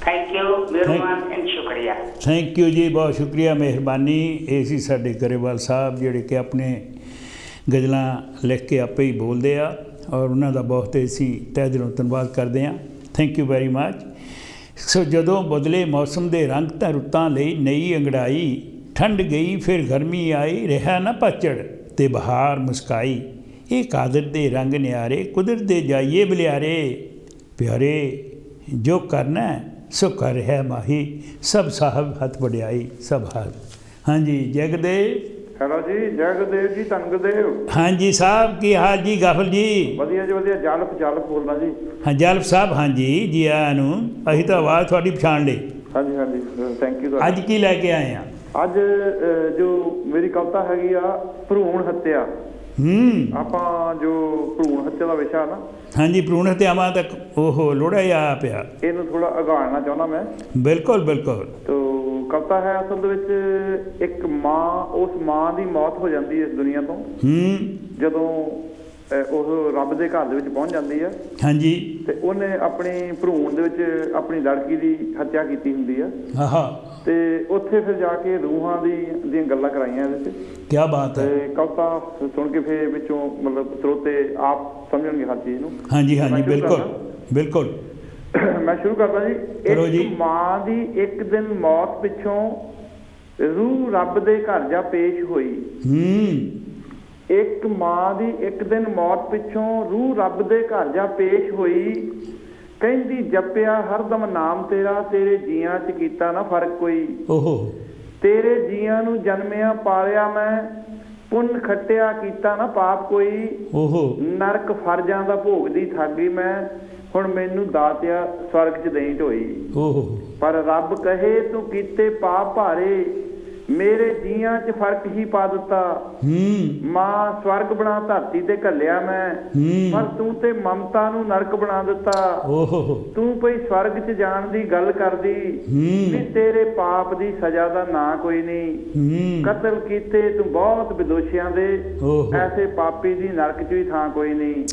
थैंक यू, मेहरबान एंड शुक्रिया। थैंक यू जी, बहुत शुक्रिया, मेहरबानी। ਇਹ ਸੀ ਸਾਡੇ ਗਰੇਵਾਲ ਸਾਹਿਬ ਜਿਹੜੇ ਕਿ ਆਪਣੇ ਗਜ਼ਲਾਂ ਲਿਖ ਕੇ ਆਪੇ ਹੀ ਬੋਲਦੇ ਆ ਔਰ ਉਹਨਾਂ ਦਾ ਬਹੁਤ ਅਸੀਂ ਤਹਿ ਦਿਲੋਂ ਧੰਨਵਾਦ ਕਰਦੇ ਹਾਂ। Thank you very much. So ਜਦੋਂ ਬਦਲੇ ਮੌਸਮ ਦੇ ਰੰਗ ਤਾਂ ਰੁੱਤਾਂ ਲਈ ਨਈ ਅੰਗੜਾਈ, ਠੰਡ ਗਈ ਫਿਰ ਗਰਮੀ ਆਈ, ਰਿਹਾ ਨਾ ਪਤਝੜ ਤੇ ਬਹਾਰ ਮੁਸਕਾਈ। ਇਹ ਕਾਦਰ ਦੇ ਰੰਗ ਨਿਆਰੇ, ਕੁਦਰਤ ਦੇ ਜਾਈਏ ਬਲਿਆਰੇ, ਪਿਆਰੇ ਜੋ ਕਰਨਾ ਸੋ ਕਰ ਰਿਹਾ ਮਾਹੀ, ਸਭ ਸਾਹਿਬ ਹੱਥ ਵਡਿਆਈ ਸਭ ਹਾਲ। ਹਾਂਜੀ ਜਗਦੇਵ। ਹੈਲੋ ਜੀ, ਜਗਦੇਵ ਜੀ, ਧੰਗਦੇਵ। ਹਾਂਜੀ ਸਾਹਿਬ, ਕੀ ਹਾਲ ਜੀ? ਗਾਫਲ ਜੀ। ਵਧੀਆ ਜੀ ਵਧੀਆ। ਜਲਪ ਬੋਲਦਾ ਜੀ। ਹਾਂ ਜਲਪ ਸਾਹਿਬ, ਹਾਂਜੀ ਜੀ ਆਇਆਂ ਨੂੰ। ਅਸੀਂ ਤਾਂ ਆਵਾਜ਼ ਤੁਹਾਡੀ ਪਛਾਣ ਲਈ। ਹਾਂਜੀ ਹਾਂਜੀ, ਥੈਂਕ ਯੂ। ਅੱਜ ਕੀ ਲੈ ਕੇ ਆਏ ਆ? ਅੱਜ ਜੋ ਮੇਰੀ ਕਵਿਤਾ ਹੈਗੀ ਆ ਭਰੂਣ ਹੱਤਿਆ। ਆਪਾਂ ਜੋ ਭਰੂਣ ਹੱਤਿਆ ਦਾ ਵਿਸ਼ਾ ਨਾ, ਹਾਂਜੀ, ਭਰੂਣ ਹੱਤਿਆਵਾਂ ਤੱਕ ਉਹ ਲੋੜਾ ਹੀ ਆਇਆ ਪਿਆ, ਇਹਨੂੰ ਥੋੜਾ ਅਗਾੜਨਾ ਚਾਹੁੰਦਾ ਮੈਂ। ਬਿਲਕੁਲ ਬਿਲਕੁਲ। ਤੋ ਕਵਿਤਾ ਹੈ ਅਸਲ ਦੇ ਵਿੱਚ ਇੱਕ ਮਾਂ, ਉਸ ਮਾਂ ਦੀ ਮੌਤ ਹੋ ਜਾਂਦੀ ਹੈ ਇਸ ਦੁਨੀਆ ਤੋਂ ਜਦੋਂ ਉਹ ਰੱਬ ਦੇ ਘਰ ਦੇ ਵਿੱਚ ਪਹੁੰਚ ਜਾਂਦੀ ਹੈ। ਹਾਂਜੀ। ਤੇ ਉਹਨੇ ਆਪਣੀ ਭਰੂਣ ਦੇ ਵਿੱਚ ਆਪਣੀ ਲੜਕੀ ਦੀ ਹੱਤਿਆ ਕੀਤੀ ਹੁੰਦੀ ਹੈ। ਤੇ ਉੱਥੇ ਫਿਰ ਜਾ ਕੇ ਰੂਹਾਂ ਦੀਆਂ ਗੱਲਾਂ ਕਰਾਈਆਂ ਇਹਦੇ ਵਿੱਚ। ਕੀ ਬਾਤ ਹੈ। ਤੇ ਕਵਿਤਾ ਸੁਣ ਕੇ ਫਿਰ ਵਿੱਚੋਂ ਮਤਲਬ ਸਰੋਤੇ ਆਪ ਸਮਝਣਗੇ ਹਰ ਚੀਜ਼ ਨੂੰ। ਹਾਂਜੀ ਹਾਂਜੀ, ਬਿਲਕੁਲ ਬਿਲਕੁਲ। ਮੈਂ ਸ਼ੁਰੂ ਕਰਦਾ ਜੀ। ਇੱਕ ਮਾਂ ਦੀ ਇੱਕ ਦਿਨ ਮੌਤ ਪਿੱਛੋਂ ਰੂਹ ਰੱਬ ਦੇ ਘਰ ਜਾ ਪੇਸ਼ ਹੋਈ। ਇੱਕ ਮਾਂ ਦੀ ਇੱਕ ਦਿਨ ਮੌਤ ਪਿੱਛੋਂ ਰੂਹ ਰੱਬ ਦੇ ਘਰ ਜਾ ਪੇਸ਼ ਹੋਈ। ਕਹਿੰਦੀ ਜਪਿਆ ਹਰਦਮ ਨਾਮ ਤੇਰਾ, ਤੇਰੇ ਜੀਆਂ 'ਚ ਕੀਤਾ ਨਾ ਫਰਕ ਕੋਈ। ਤੇਰੇ ਜੀਆਂ ਨੂੰ ਜਨਮਿਆ ਪਾਲਿਆ ਮੈਂ, ਪੁੰਨ ਖੱਟਿਆ ਕੀਤਾ ਨਾ ਪਾਪ ਕੋਈ। ਨਰਕ ਫਰਜ਼ਾਂ ਦਾ ਭੋਗਦੀ ਥਾਗੀ ਮੈਂ, ਹੁਣ ਮੈਨੂੰ ਦਾਤਿਆ ਸਵਰਗ 'ਚ ਦੇਈ ਢੋਈ। ਪਰ ਰੱਬ ਕਹੇ ਤੂੰ ਕੀਤੇ ਪਾਪ ਭਾਰੇ, ਮੇਰੇ ਜੀਆਂ 'ਚ ਫਰਕ ਹੀ ਪਾ ਦਿੱਤਾ। ਮਾਂ ਸਵਰਗ ਬਣਾ ਧਰਤੀ ਤੇ ਘੱਲਿਆ ਮੈਂ, ਪਰ ਤੂੰ ਤੇ ਮਮਤਾ ਨੂੰ ਨਰਕ ਬਣਾ ਦਿੱਤਾ। ਤੂੰ ਪਈ ਸਵਰਗ 'ਚ ਜਾਣ ਦੀ ਗੱਲ ਕਰਦੀ, ਵੀ ਤੇਰੇ ਪਾਪ ਦੀ ਸਜ਼ਾ ਦਾ ਨਾਂ ਕੋਈ ਨਹੀਂ। ਕਤਲ ਕੀਤੇ ਤੂੰ ਬਹੁਤ ਵਿਦੋਸ਼ੀਆਂ ਦੇ, ਐਸੇ ਪਾਪੀ ਦੀ ਨਰਕ 'ਚ ਵੀ ਥਾਂ ਕੋਈ ਨਹੀਂ।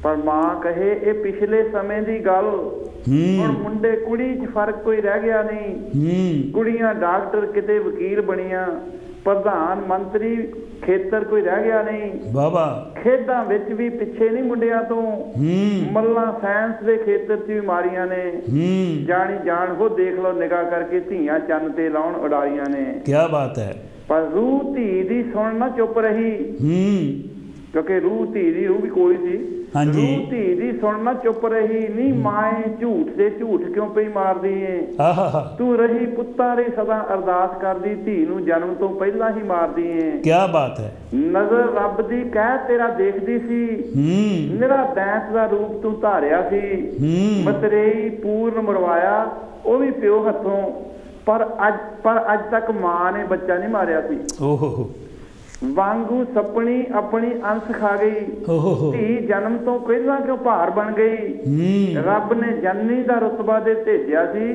ਪਰ ਮਾਂ ਕਹੇ ਇਹ ਪਿਛਲੇ ਸਮੇਂ ਦੀ ਗੱਲ, ਹੁਣ ਮੁੰਡੇ ਕੁੜੀ 'ਚ ਫਰਕ ਕੋਈ ਰਹਿ ਗਿਆ ਨਹੀਂ। ਕੁੜੀਆਂ ਡਾਕਟਰ ਕਿਤੇ ਵਕੀਲ ਬਣੀਆਂ, ਪ੍ਰਧਾਨ ਮੰਤਰੀ ਖੇਤਰ ਕੋਈ ਰਹਿ ਗਿਆ ਨਹੀਂ। ਬਾਬਾ ਖੇਡਾਂ ਵਿੱਚ ਵੀ ਪਿੱਛੇ ਨਹੀਂ ਮੁੰਡਿਆਂ ਤੋਂ, ਮੱਲਾਂ ਸਾਇੰਸ ਦੇ ਖੇਤਰ 'ਚ ਵੀ ਮਾਰੀਆਂ ਨੇ। ਜਾਣੀ ਜਾਣ ਹੋ ਦੇਖ ਲਓ ਨਿਗਾਹ ਕਰਕੇ, ਧੀਆਂ ਚੰਨ ਤੇ ਲਾਉਣ ਉਡਾਰੀਆਂ ਨੇ। ਕੀ ਬਾਤ ਹੈ। ਪਰ ਰੂਹ ਧੀ ਦੀ ਸੁਣ ਨਾ ਚੁੱਪ ਰਹੀ, ਕਿਉਂਕਿ ਰੂਹ ਧੀ ਦੀ ਰੂਹ ਵੀ ਕੋਈ ਸੀ। ਰੂਹ ਧੀ ਦੀ ਸੁਣ ਨਾ ਚੁੱਪ ਰਹੀ, ਨੀ ਮਾਏ ਝੂਠ ਦੇ ਝੂਠ ਕਿਉਂ ਪਈ ਮਾਰਦੀ ਏ। ਤੂੰ ਰਹੀ ਪੁੱਤਾਂ ਦੀ ਸਦਾ ਅਰਦਾਸ ਕਰਦੀ, ਧੀ ਨੂੰ ਜਨਮ ਤੋਂ ਪਹਿਲਾਂ ਹੀ ਮਾਰਦੀ ਏ। ਕੀ ਬਾਤ ਹੈ। ਨਜ਼ਰ ਰੱਬ ਦੀ ਕਹਿ ਤੇਰਾ ਦੇਖਦੀ ਸੀ, ਨਿਰਾ ਦੈਂਤ ਦਾ ਰੂਪ ਤੂੰ ਧਾਰਿਆ ਸੀ। ਮਤਰੇਈ ਪੂਰਨ ਮਰਵਾਇਆ ਉਹ ਵੀ ਪਿਓ ਹੱਥੋਂ, ਪਰ ਅੱਜ ਤੱਕ ਮਾਂ ਨੇ ਬੱਚਾ ਨਹੀਂ ਮਾਰਿਆ ਸੀ। ਵਾਂਗੂ ਸਪਣੀ ਆਪਣੀ ਅੰਸ਼ ਖਾ ਗਈ, ਧੀ ਜਨਮ ਤੋਂ ਪਹਿਲਾਂ ਕਿਉਂ ਭਾਰ ਬਣ ਗਈ। ਰੱਬ ਨੇ ਜਨਨੀ ਦਾ ਰੁਤਬਾ ਦੇ ਭੇਜਿਆ ਸੀ,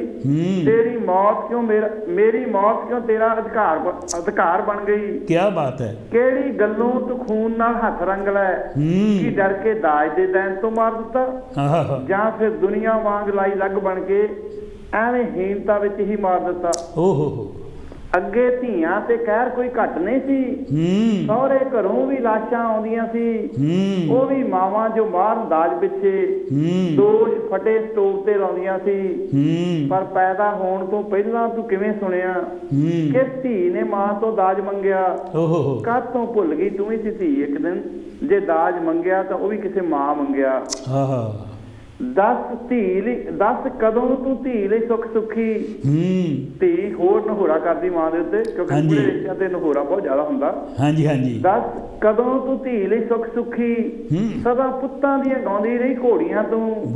ਤੇਰੀ ਮੌਤ ਕਿਉਂ ਮੇਰੀ ਮੌਤ ਕਿਉਂ ਤੇਰਾ ਅਧਿਕਾਰ ਬਣ ਗਈ। ਕੀ ਬਾਤ ਹੈ। ਕਿਹੜੀ ਗੱਲੋਂ ਤੂੰ ਖੂਨ ਨਾਲ ਹੱਥ ਰੰਗ ਲੈ, ਕੀ ਡਰ ਕੇ ਦਾਜ ਦੇ ਦੇਣ ਤੋਂ ਮਾਰ ਦਿੱਤਾ, ਜਾਂ ਫਿਰ ਦੁਨੀਆ ਵਾਂਗ ਲਾਈ ਲੱਗ ਬਣ ਕੇ ਐਵੇਂ ਹੀਨਤਾ ਵਿੱਚ ਹੀ ਮਾਰ ਦਿੱਤਾ। ਅੱਗੇ ਧੀਆਂ ਤੇ ਕਹਿਰ ਕੋਈ ਘੱਟ ਨਹੀਂ ਸੀ, ਸਹੁਰੇ ਘਰੋਂ ਵੀ ਲਾਸ਼ਾਂ ਆਉਂਦੀਆਂ ਸੀ। ਉਹ ਵੀ ਮਾਵਾਂ ਜੋ ਮਾਰਨ ਦਾਜ ਪਿੱਛੇ, ਦੋਸ਼ ਫਟੇ ਸਟੋਵ ਤੇ ਲਾਉਂਦੀਆਂ ਸੀ। ਪਰ ਪੈਦਾ ਹੋਣ ਤੋਂ ਪਹਿਲਾਂ ਤੂੰ ਕਿਵੇਂ ਸੁਣਿਆ ਕਿ ਧੀ ਨੇ ਮਾਂ ਤੋਂ ਦਾਜ ਮੰਗਿਆ। ਕਾਹਤੋਂ ਭੁੱਲ ਗਈ ਤੂੰ ਹੀ ਸੀ ਧੀ ਇੱਕ ਦਿਨ, ਜੇ ਦਾਜ ਮੰਗਿਆ ਤਾਂ ਉਹ ਵੀ ਕਿਸੇ ਮਾਂ ਮੰਗਿਆ। ਦੱਸ ਕਦੋਂ ਤੂੰ ਧੀ ਲਈ ਸੁੱਖ ਸੁੱਖੀ। ਧੀ ਹੋਰ ਨਹੋਰਾ ਕਰਦੀ ਮਾਂ ਦੇ ਉੱਤੇ, ਕਿਉਂਕਿ ਪੂਰੇ ਰਿਸ਼ਤਿਆਂ ਤੇ ਨਹੋਰਾ ਬਹੁਤ ਜ਼ਿਆਦਾ ਹੁੰਦਾ। ਦੱਸ ਕਦੋਂ ਤੂੰ ਧੀ ਲਈ ਸੁੱਖ ਸੁੱਖੀ, ਸਦਾ ਪੁੱਤਾਂ ਦੀਆਂ ਗਾਉਂਦੀ ਰਹੀ ਘੋੜੀਆਂ ਤੂੰ।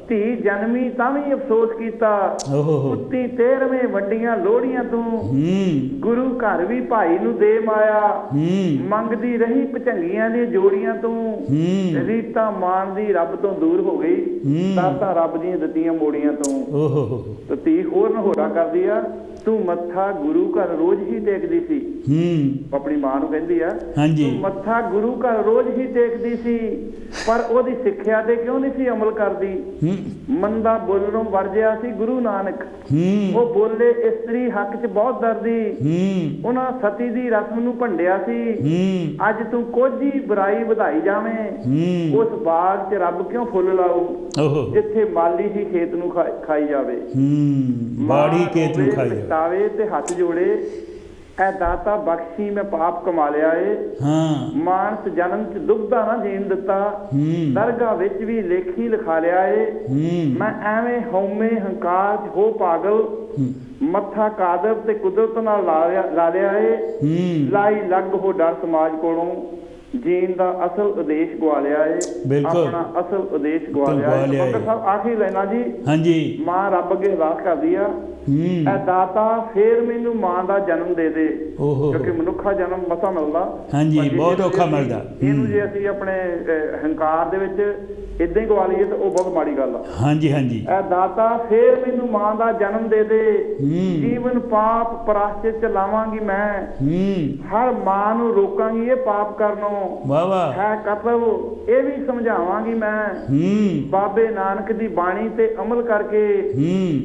ਧੀ ਜਨਮੀ ਤਾਂ ਵੀ ਅਫਸੋਸ ਕੀਤਾ, ਪੁੱਤੀ 13ਵੇਂ ਵੰਡੀਆਂ ਲੋਹੜੀਆਂ ਤੂੰ। ਗੁਰੂ ਘਰ ਵੀ ਭਾਈ ਨੂੰ ਦੇ ਮਾਇਆ, ਮੰਗਦੀ ਰਹੀ ਭਚੰਗੀਆਂ ਦੀਆਂ ਜੋੜੀਆਂ ਤੂੰ। ਰੀਤਾਂ ਮਾਣ ਦੀ ਰੱਬ ਤੋਂ ਦੂਰ ਹੋ ਗਈ, ਦਾਤਾ ਰੱਬ ਦੀਆਂ ਦਿੱਤੀਆਂ ਮੋੜੀਆਂ ਤੋਂ ਤੇ ਧੀ ਹੋਰ ਨਹੋਰਾ ਕਰਦੀ ਆ, ਤੂੰ ਮੱਥਾ ਗੁਰੂ ਘਰ ਰੋਜ਼ ਹੀ ਟੇਕਦੀ ਸੀ। ਆਪਣੀ ਮਾਂ ਨੂੰ ਕਹਿੰਦੀ ਆ, ਤੂੰ ਮੱਥਾ ਗੁਰੂ ਘਰ ਰੋਜ਼ ਹੀ ਟੇਕਦੀ ਸੀ, ਪਰ ਉਹਦੀ ਸਿੱਖਿਆ ਤੇ ਕਿਉਂ ਨਹੀਂ ਸੀ ਅਮਲ ਕਰਦੀ। ਮੰਦਾ ਬੋਲਣੋਂ ਵਰਜਿਆ ਸੀ ਗੁਰੂ ਨਾਨਕ, ਉਹ ਬੋਲੇ ਇਸਤਰੀ ਹੱਕ 'ਚ ਬਹੁਤ ਡਰਦੀ। ਉਹਨਾਂ ਸਤੀ ਦੀ ਰਸਮ ਨੂੰ ਭੰਡਿਆ ਸੀ, ਅੱਜ ਤੂੰ ਕੋਝੀ ਬੁਰਾਈ ਵਧਾਈ ਜਾਵੇਂ। ਉਸ ਬਾਗ 'ਚ ਰੱਬ ਕਿਉਂ ਫੁੱਲ ਲਾਊ, ਜਿੱਥੇ ਮਾਲੀ ਹੀ ਖੇਤ ਨੂੰ ਖਾਈ ਜਾਵੇ। ਬਾੜੀ ਖੇਤ ਨੂੰ ਖਾਈ ਜਾਵੇ ਤੇ ਹੱਥ ਜੋੜੇ, ਐ ਦਾਤਾ ਬਖਸ਼ੀ ਮੈਂ ਪਾਪ ਕਮਾ ਲਿਆ ਏ। ਮਾਨਸ ਜਨਮ 'ਚ ਦੁਬਦਾ ਨਾ ਜੀਣ ਦਿੱਤਾ, ਦਰਗਾਹ ਵਿੱਚ ਵੀ ਲੇਖੀ ਲਿਖਾ ਲਿਆ ਏ। ਮੈਂ ਐਵੇਂ ਹਉਮੈ ਹੰਕਾਰ 'ਚ ਹੋ ਪਾਗਲ, ਮੱਥਾ ਕਾਦਰ ਤੇ ਕੁਦਰਤ ਨਾਲ ਲਾ ਲਿਆ ਏ। ਲਾਈ ਲੱਗ ਹੋ ਡਰ ਸਮਾਜ ਕੋਲੋਂ, ਜੀਣ ਦਾ ਅਸਲ ਉਦੇਸ਼ ਗਵਾ ਲਿਆ ਏ। ਆਪਣਾ ਅਸਲ ਉਦੇਸ਼ ਗਵਾ ਲਿਆ ਏ। ਡਾਕਟਰ ਸਾਹਿਬ ਆਖਰੀ ਲੈਣਾ ਜੀ, ਮਾਂ ਰੱਬ ਅੱਗੇ ਅਰਦਾਸ ਕਰਦੀ ਆ, ਐ ਦਾਤਾ ਫੇਰ ਮੈਨੂੰ ਮਾਂ ਦਾ ਜਨਮ ਦੇ ਦੇ, ਕਿਉਂਕਿ ਮਨੁੱਖਾ ਜਨਮ ਮਸਾ ਮਿਲਦਾ, ਬਹੁਤ ਔਖਾ ਮਿਲਦਾ। ਇਹਨੂੰ ਜੇ ਅਸੀਂ ਆਪਣੇ ਹੰਕਾਰ ਦੇ ਵਿੱਚ ਏਦਾਂ ਹੀ ਗਵਾ ਲਈਏ ਤਾਂ ਉਹ ਬਹੁਤ ਮਾੜੀ ਗੱਲ ਆ। ਐ ਦਾਤਾ ਫੇਰ ਮੈਨੂੰ ਮਾਂ ਦਾ ਜਨਮ ਦੇ ਦੇ, ਜੀਵਨ ਪਾਪ ਪ੍ਰਾਸ਼ਚਿਤ ਚ ਲਾਵਾਂਗੀ ਮੈਂ, ਹਰ ਮਾਂ ਨੂੰ ਰੋਕਾਂਗੀ ਇਹ ਪਾਪ ਕਰਨੋਂ, ਹੈ ਕਤਲ ਇਹ ਵੀ ਸਮਝਾਵਾਂਗੀ ਮੈਂ। ਬਾਬੇ ਨਾਨਕ ਦੀ ਬਾਣੀ ਤੇ ਅਮਲ ਕਰਕੇ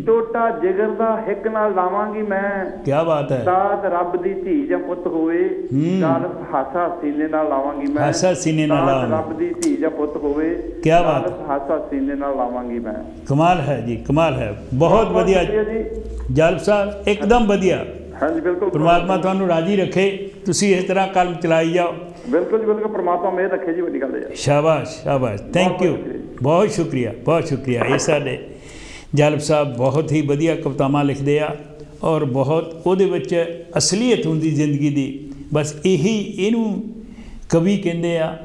ਟੋਟਾ ਜਿਗਰ ਦਾ ਹਿੱਕ ਨਾਲ ਲਾਵਾਂਗੀ ਮੈਂ। ਕਿਆ ਬਾਤ ਹੈ। ਦਾਤ ਰੱਬ ਦੀ ਧੀ ਜਾਂ ਪੁੱਤ ਹੋਵੇ, ਦਾਤ ਹਾਸਾ ਸੀਨੇ ਨਾਲ ਲਾਵਾਂਗੀ ਮੈਂ। ਹਾਸਾ ਸੀਨੇ ਨਾਲ ਦਾਤ ਰੱਬ ਦੀ ਧੀ ਜਾਂ ਪੁੱਤ ਹੋਵੇ, ਕਿਆ ਬਾਤ, ਹਾਸਾ ਸੀਨੇ ਨਾਲ ਲਾਵਾਂਗੀ ਮੈਂ। ਕਮਾਲ ਹੈ ਜੀ, ਕਮਾਲ ਹੈ, ਬਹੁਤ ਵਧੀਆ ਜਾਲਪ ਸਾਹਿਬ, ਇੱਕਦਮ ਵਧੀਆ। ਹਾਂਜੀ ਬਿਲਕੁਲ, ਪਰਮਾਤਮਾ ਤੁਹਾਨੂੰ ਰਾਜੀ ਰੱਖੇ, ਤੁਸੀਂ ਇਸ ਤਰ੍ਹਾਂ ਕਲਮ ਚਲਾਈ ਜਾਓ। ਬਿਲਕੁਲ ਜੀ ਬਿਲਕੁਲ, ਪਰਮਾਤਮਾ ਮਿਹਰ ਰੱਖੇ ਜੀ, ਵੱਡੀ ਗੱਲ ਹੈ। ਸ਼ਾਬਾਸ਼ ਸ਼ਾਬਾਸ਼, ਥੈਂਕ ਯੂ, ਬਹੁਤ ਸ਼ੁਕਰੀਆ ਬਹੁਤ ਸ਼ੁਕਰੀਆ। ਇਹ ਸਾਡੇ ਜਾਲਪ ਸਾਹਿਬ ਬਹੁਤ ਹੀ ਵਧੀਆ ਕਵਿਤਾਵਾਂ ਲਿਖਦੇ ਆ, ਔਰ ਬਹੁਤ ਉਹਦੇ ਵਿੱਚ ਅਸਲੀਅਤ ਹੁੰਦੀ ਜ਼ਿੰਦਗੀ ਦੀ। ਬਸ ਇਹੀ ਇਹਨੂੰ ਕਵੀ ਕਹਿੰਦੇ ਆ,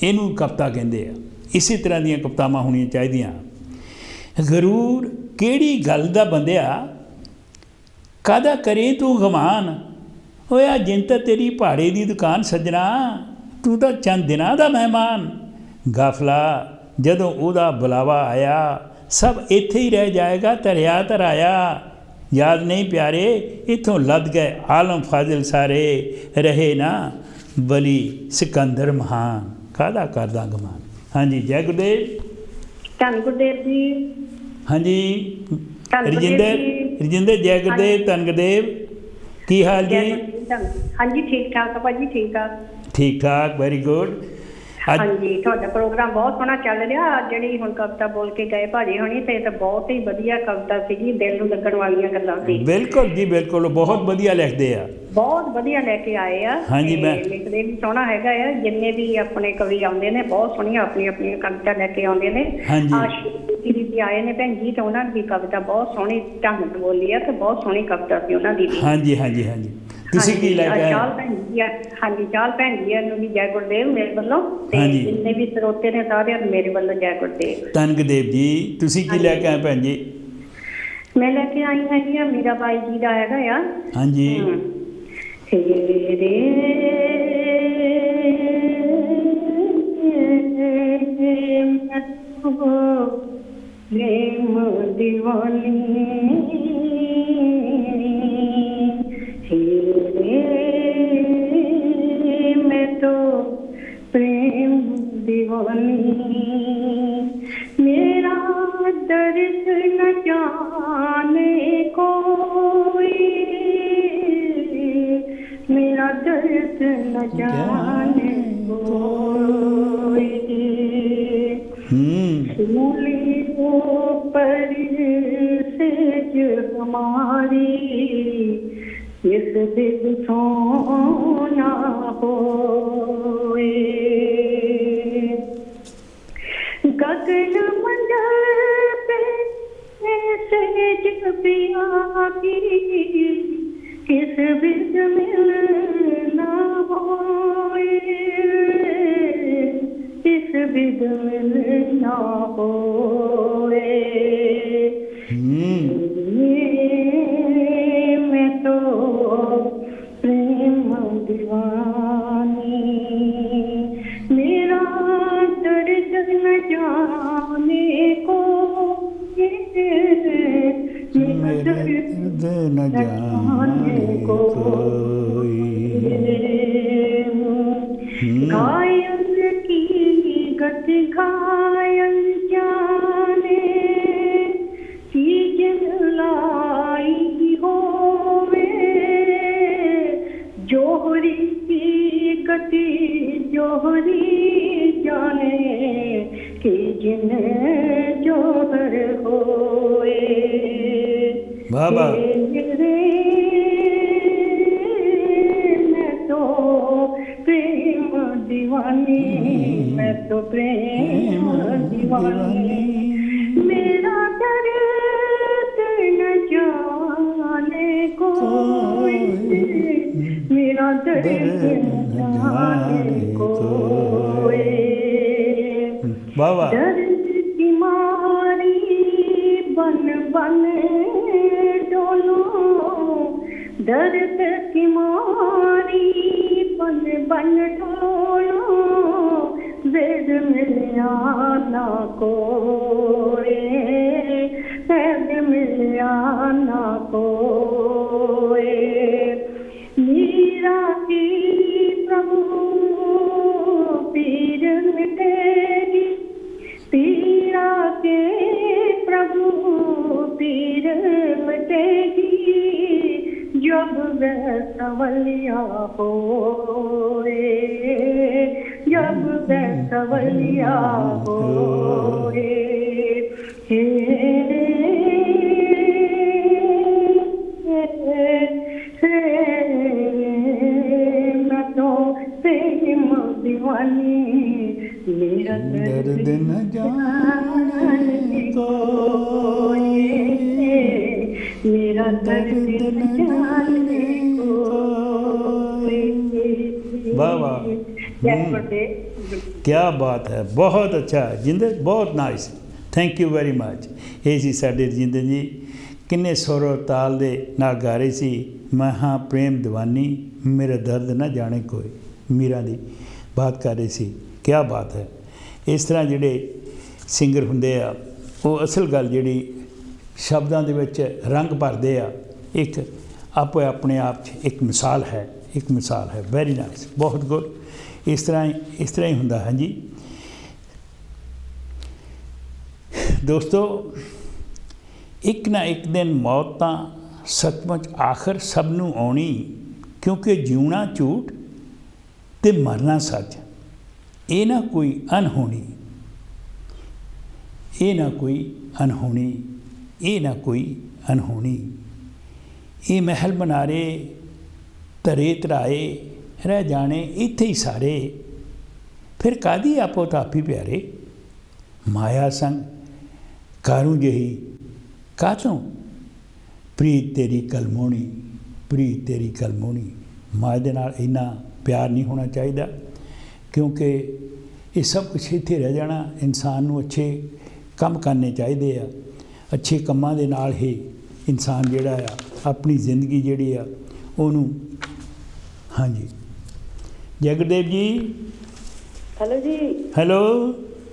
ਇਹਨੂੰ ਕਵਿਤਾ ਕਹਿੰਦੇ ਆ। ਇਸੇ ਤਰ੍ਹਾਂ ਦੀਆਂ ਕਵਿਤਾਵਾਂ ਹੋਣੀਆਂ ਚਾਹੀਦੀਆਂ। ਗਰੂਰ ਕਿਹੜੀ ਗੱਲ ਦਾ ਬੰਦਿਆ, ਕਾਹਦਾ ਕਰੇ ਤੂੰ ਗਮਾਨ, ਹੋਇਆ ਜਿੰਤ ਤੇਰੀ ਭਾੜੇ ਦੀ ਦੁਕਾਨ ਸੱਜਣਾ, ਤੂੰ ਤਾਂ ਚੰਦ ਦਿਨਾਂ ਦਾ ਮਹਿਮਾਨ। ਗਾਫਲਾ ਜਦੋਂ ਉਹਦਾ ਬੁਲਾਵਾ ਆਇਆ, ਸਭ ਇੱਥੇ ਹੀ ਰਹਿ ਜਾਏਗਾ ਧਰਿਆ ਧਰਾਇਆ। ਯਾਦ ਨਹੀਂ ਪਿਆਰੇ ਇੱਥੋਂ ਲੱਦ ਗਏ ਆਲਮ ਫਾਜ਼ਿਲ ਸਾਰੇ, ਰਹੇ ਨਾ ਬਲੀ ਸਿਕੰਦਰ ਮਹਾਨ, ਕਾਹਦਾ ਕਰਦਾ ਗਮਾਨ। ਹਾਂਜੀ, ਜੈ ਗੁਰਦੇਵ। ਧੰਨ ਗੁਰਦੇਵ ਜੀ। ਹਾਂਜੀ ਰਜਿੰਦਰ, ਜੈ ਗੁਰਦੇਵ, ਧੰਨ ਗੁਰਦੇਵ। ਕੀ ਹਾਲ ਜੀ? ਹਾਂਜੀ ਠੀਕ ਠਾਕ ਭਾਜੀ, ਠੀਕ ਆ, ਠੀਕ ਠਾਕ, ਵੈਰੀ ਗੁੱਡ। ਹਾਂਜੀ, ਤੁਹਾਡਾ ਪ੍ਰੋਗਰਾਮ ਬਹੁਤ ਸੋਹਣਾ ਚੱਲ ਰਿਹਾ। ਜਿਹੜੀ ਹੁਣ ਕਵਿਤਾ ਬੋਲ ਕੇ ਗਏ ਭਾਜੀ ਹੋਣੀ, ਤੇ ਤਾਂ ਬਹੁਤ ਹੀ ਵਧੀਆ ਕਵਿਤਾ ਸੀਗੀ, ਦਿਲ ਨੂੰ ਲੱਗਣ ਵਾਲੀਆਂ ਗੱਲਾਂ ਸੀ। ਬਿਲਕੁਲ ਜੀ ਬਿਲਕੁਲ, ਬਹੁਤ ਵਧੀਆ ਲਿਖਦੇ ਆ, ਬਹੁਤ ਵਧੀਆ ਲੈ ਕੇ ਆਏ ਆ। ਹਾਂਜੀ, ਮੈਂ ਲਿਖਦੇ ਵੀ ਸੋਹਣਾ ਹੈਗਾ ਆ। ਜਿੰਨੇ ਵੀ ਆਪਣੇ ਕਵੀ ਆਉਂਦੇ ਨੇ ਬਹੁਤ ਸੋਹਣੀਆਂ ਆਪਣੀਆਂ ਆਪਣੀਆਂ ਕਵਿਤਾ ਲੈ ਕੇ ਆਉਂਦੇ ਨੇ। ਆਸ਼ਕੀ ਜੀ ਆਏ ਨੇ ਭੈਣ ਜੀ, ਤੇ ਉਹਨਾਂ ਦੀ ਕਵਿਤਾ ਬਹੁਤ ਸੋਹਣੀ ਢੰਗ ਨਾਲ ਬੋਲੀ ਆ, ਤੇ ਬਹੁਤ ਸੋਹਣੀ ਕਵਿਤਾ ਸੀ ਉਹਨਾਂ ਦੀ ਵੀ। ਹਾਂਜੀ ਹਾਂਜੀ ਹਾਂਜੀ, ਤੁਸੀਂ ਕੀ ਲੈ ਕੇ ਆਏ? ਚਾਲ ਭੈਣ ਜੀ, ਹਾਂਜੀ ਚਾਲ ਭੈਣ ਜੀ ਨੂੰ ਵੀ ਜੈ ਗੁਰਦੇਵ ਮੇਰੇ ਵੱਲੋਂ, ਤੇ ਜਿੰਨੇ ਵੀ ਸਰੋਤੇ ਨੇ ਸਾਰਿਆਂ ਨੂੰ ਮੇਰੇ ਵੱਲੋਂ ਜੈ ਗੁਰਦੇਵ। ਧੰਨ ਗੁਰਦੇਵ ਜੀ। ਤੁਸੀਂ ਕੀ ਲੈ ਕੇ ਆਏ ਭੈਣ ਜੀ? ਮੈਂ ਲੈ ਕੇ ਆਈ ਹੈਗੀ ਆ, ਮੀਰਾ ਬਾਈ ਜੀ ਦਾ ਹੈਗਾ ਆ। ਹਾਂਜੀ। ਤੇਰੇ ਪ੍ਰੇਮ ਦੀਵਾਨੀ, मैं तो प्रेम दीवानी, मेरा दर्द न जाने कोई, मेरा दर्द न जाने कोई। सूली पर से हमारी, इस दिल सोना होए। गगन मंडल पे सेज पिया की, किस बिद मिलना होए, किस बिद मिलना होए। मैं तो प्रेम दीवानी, मेरा दर्द न जाने को दर्द न जाने कोई। घायल की गति घायल जाने, सीजन लाई होवे, जोहरी की गति जोहरी जाने, कि जिन जोहर होए। बाबा मैं तो प्रेम दीवानी, मैं तो प्रेम दीवानी, मेरा दर्द न जाने कोई, मेरा दर्द न जाने कोई। बाबा दर्द की मारी बन बन डोलो, दर्द की मारी बन बन डोलो, वेद मिलिया ना कोई, वेद मिलिया ना कोई। मीरा की प्रभु पीर मिटेगी, पीरा के प्रभु पीर मिटेगी, जब वह सवलिया होए, जब वह सवलिया होए। मैं तो प्रेम दीवानी, मेरा दर्द न जाने कोई, मेरा दर्द न जाने कोई। वाह वाह, क्या बात है, बहुत अच्छा जिंदर, बहुत nice, thank you very much. ये सी साडे रजिंदर जी, किन्ने सुर और ताल दे नाल गा रहे सी, मैं हाँ प्रेम दीवानी, मेरा दर्द न जाने कोई, मीरा दी बात कर रहे सी। क्या बात है, इस तरह जिहड़े सिंगर हुंदे आ, वो असल गल जिहड़ी शब्दां दे विच रंग भरदे आ, एक आपो अपने आप च एक मिसाल है, एक मिसाल है। वेरी नाइस, बहुत गुड। इस तरह ही हुंदा है जी दोस्तों। एक ना एक दिन मौत तां सचमुच आखिर सब नूं आउणी, क्योंकि जिउणा झूठ ते मरना सच, ये ना कोई अनहोनी, ये ना कोई अनहोनी, ये ना कोई अनहोनी। ये महल बनारे धरे धराए, रह जाने इत्थे ही सारे, फिर कादी आपो तापी प्यारे, माया संग कारूं जही कातों, प्रीत तेरी कलमोनी, प्रीत तेरी कलमोनी। माया दे नाल इन्ना प्यार नहीं होना चाहिए, क्योंकि ये सब कुछ इत्थे रह जाना। इंसान नूं अच्छे काम करने चाहिए आ, अच्छे कामां दे नाल ही इंसान जिहड़ा आ अपनी जिंदगी जिहड़ी आ उहनूं। हाँ जी, जगदेव जी। हेलो जी। हेलो।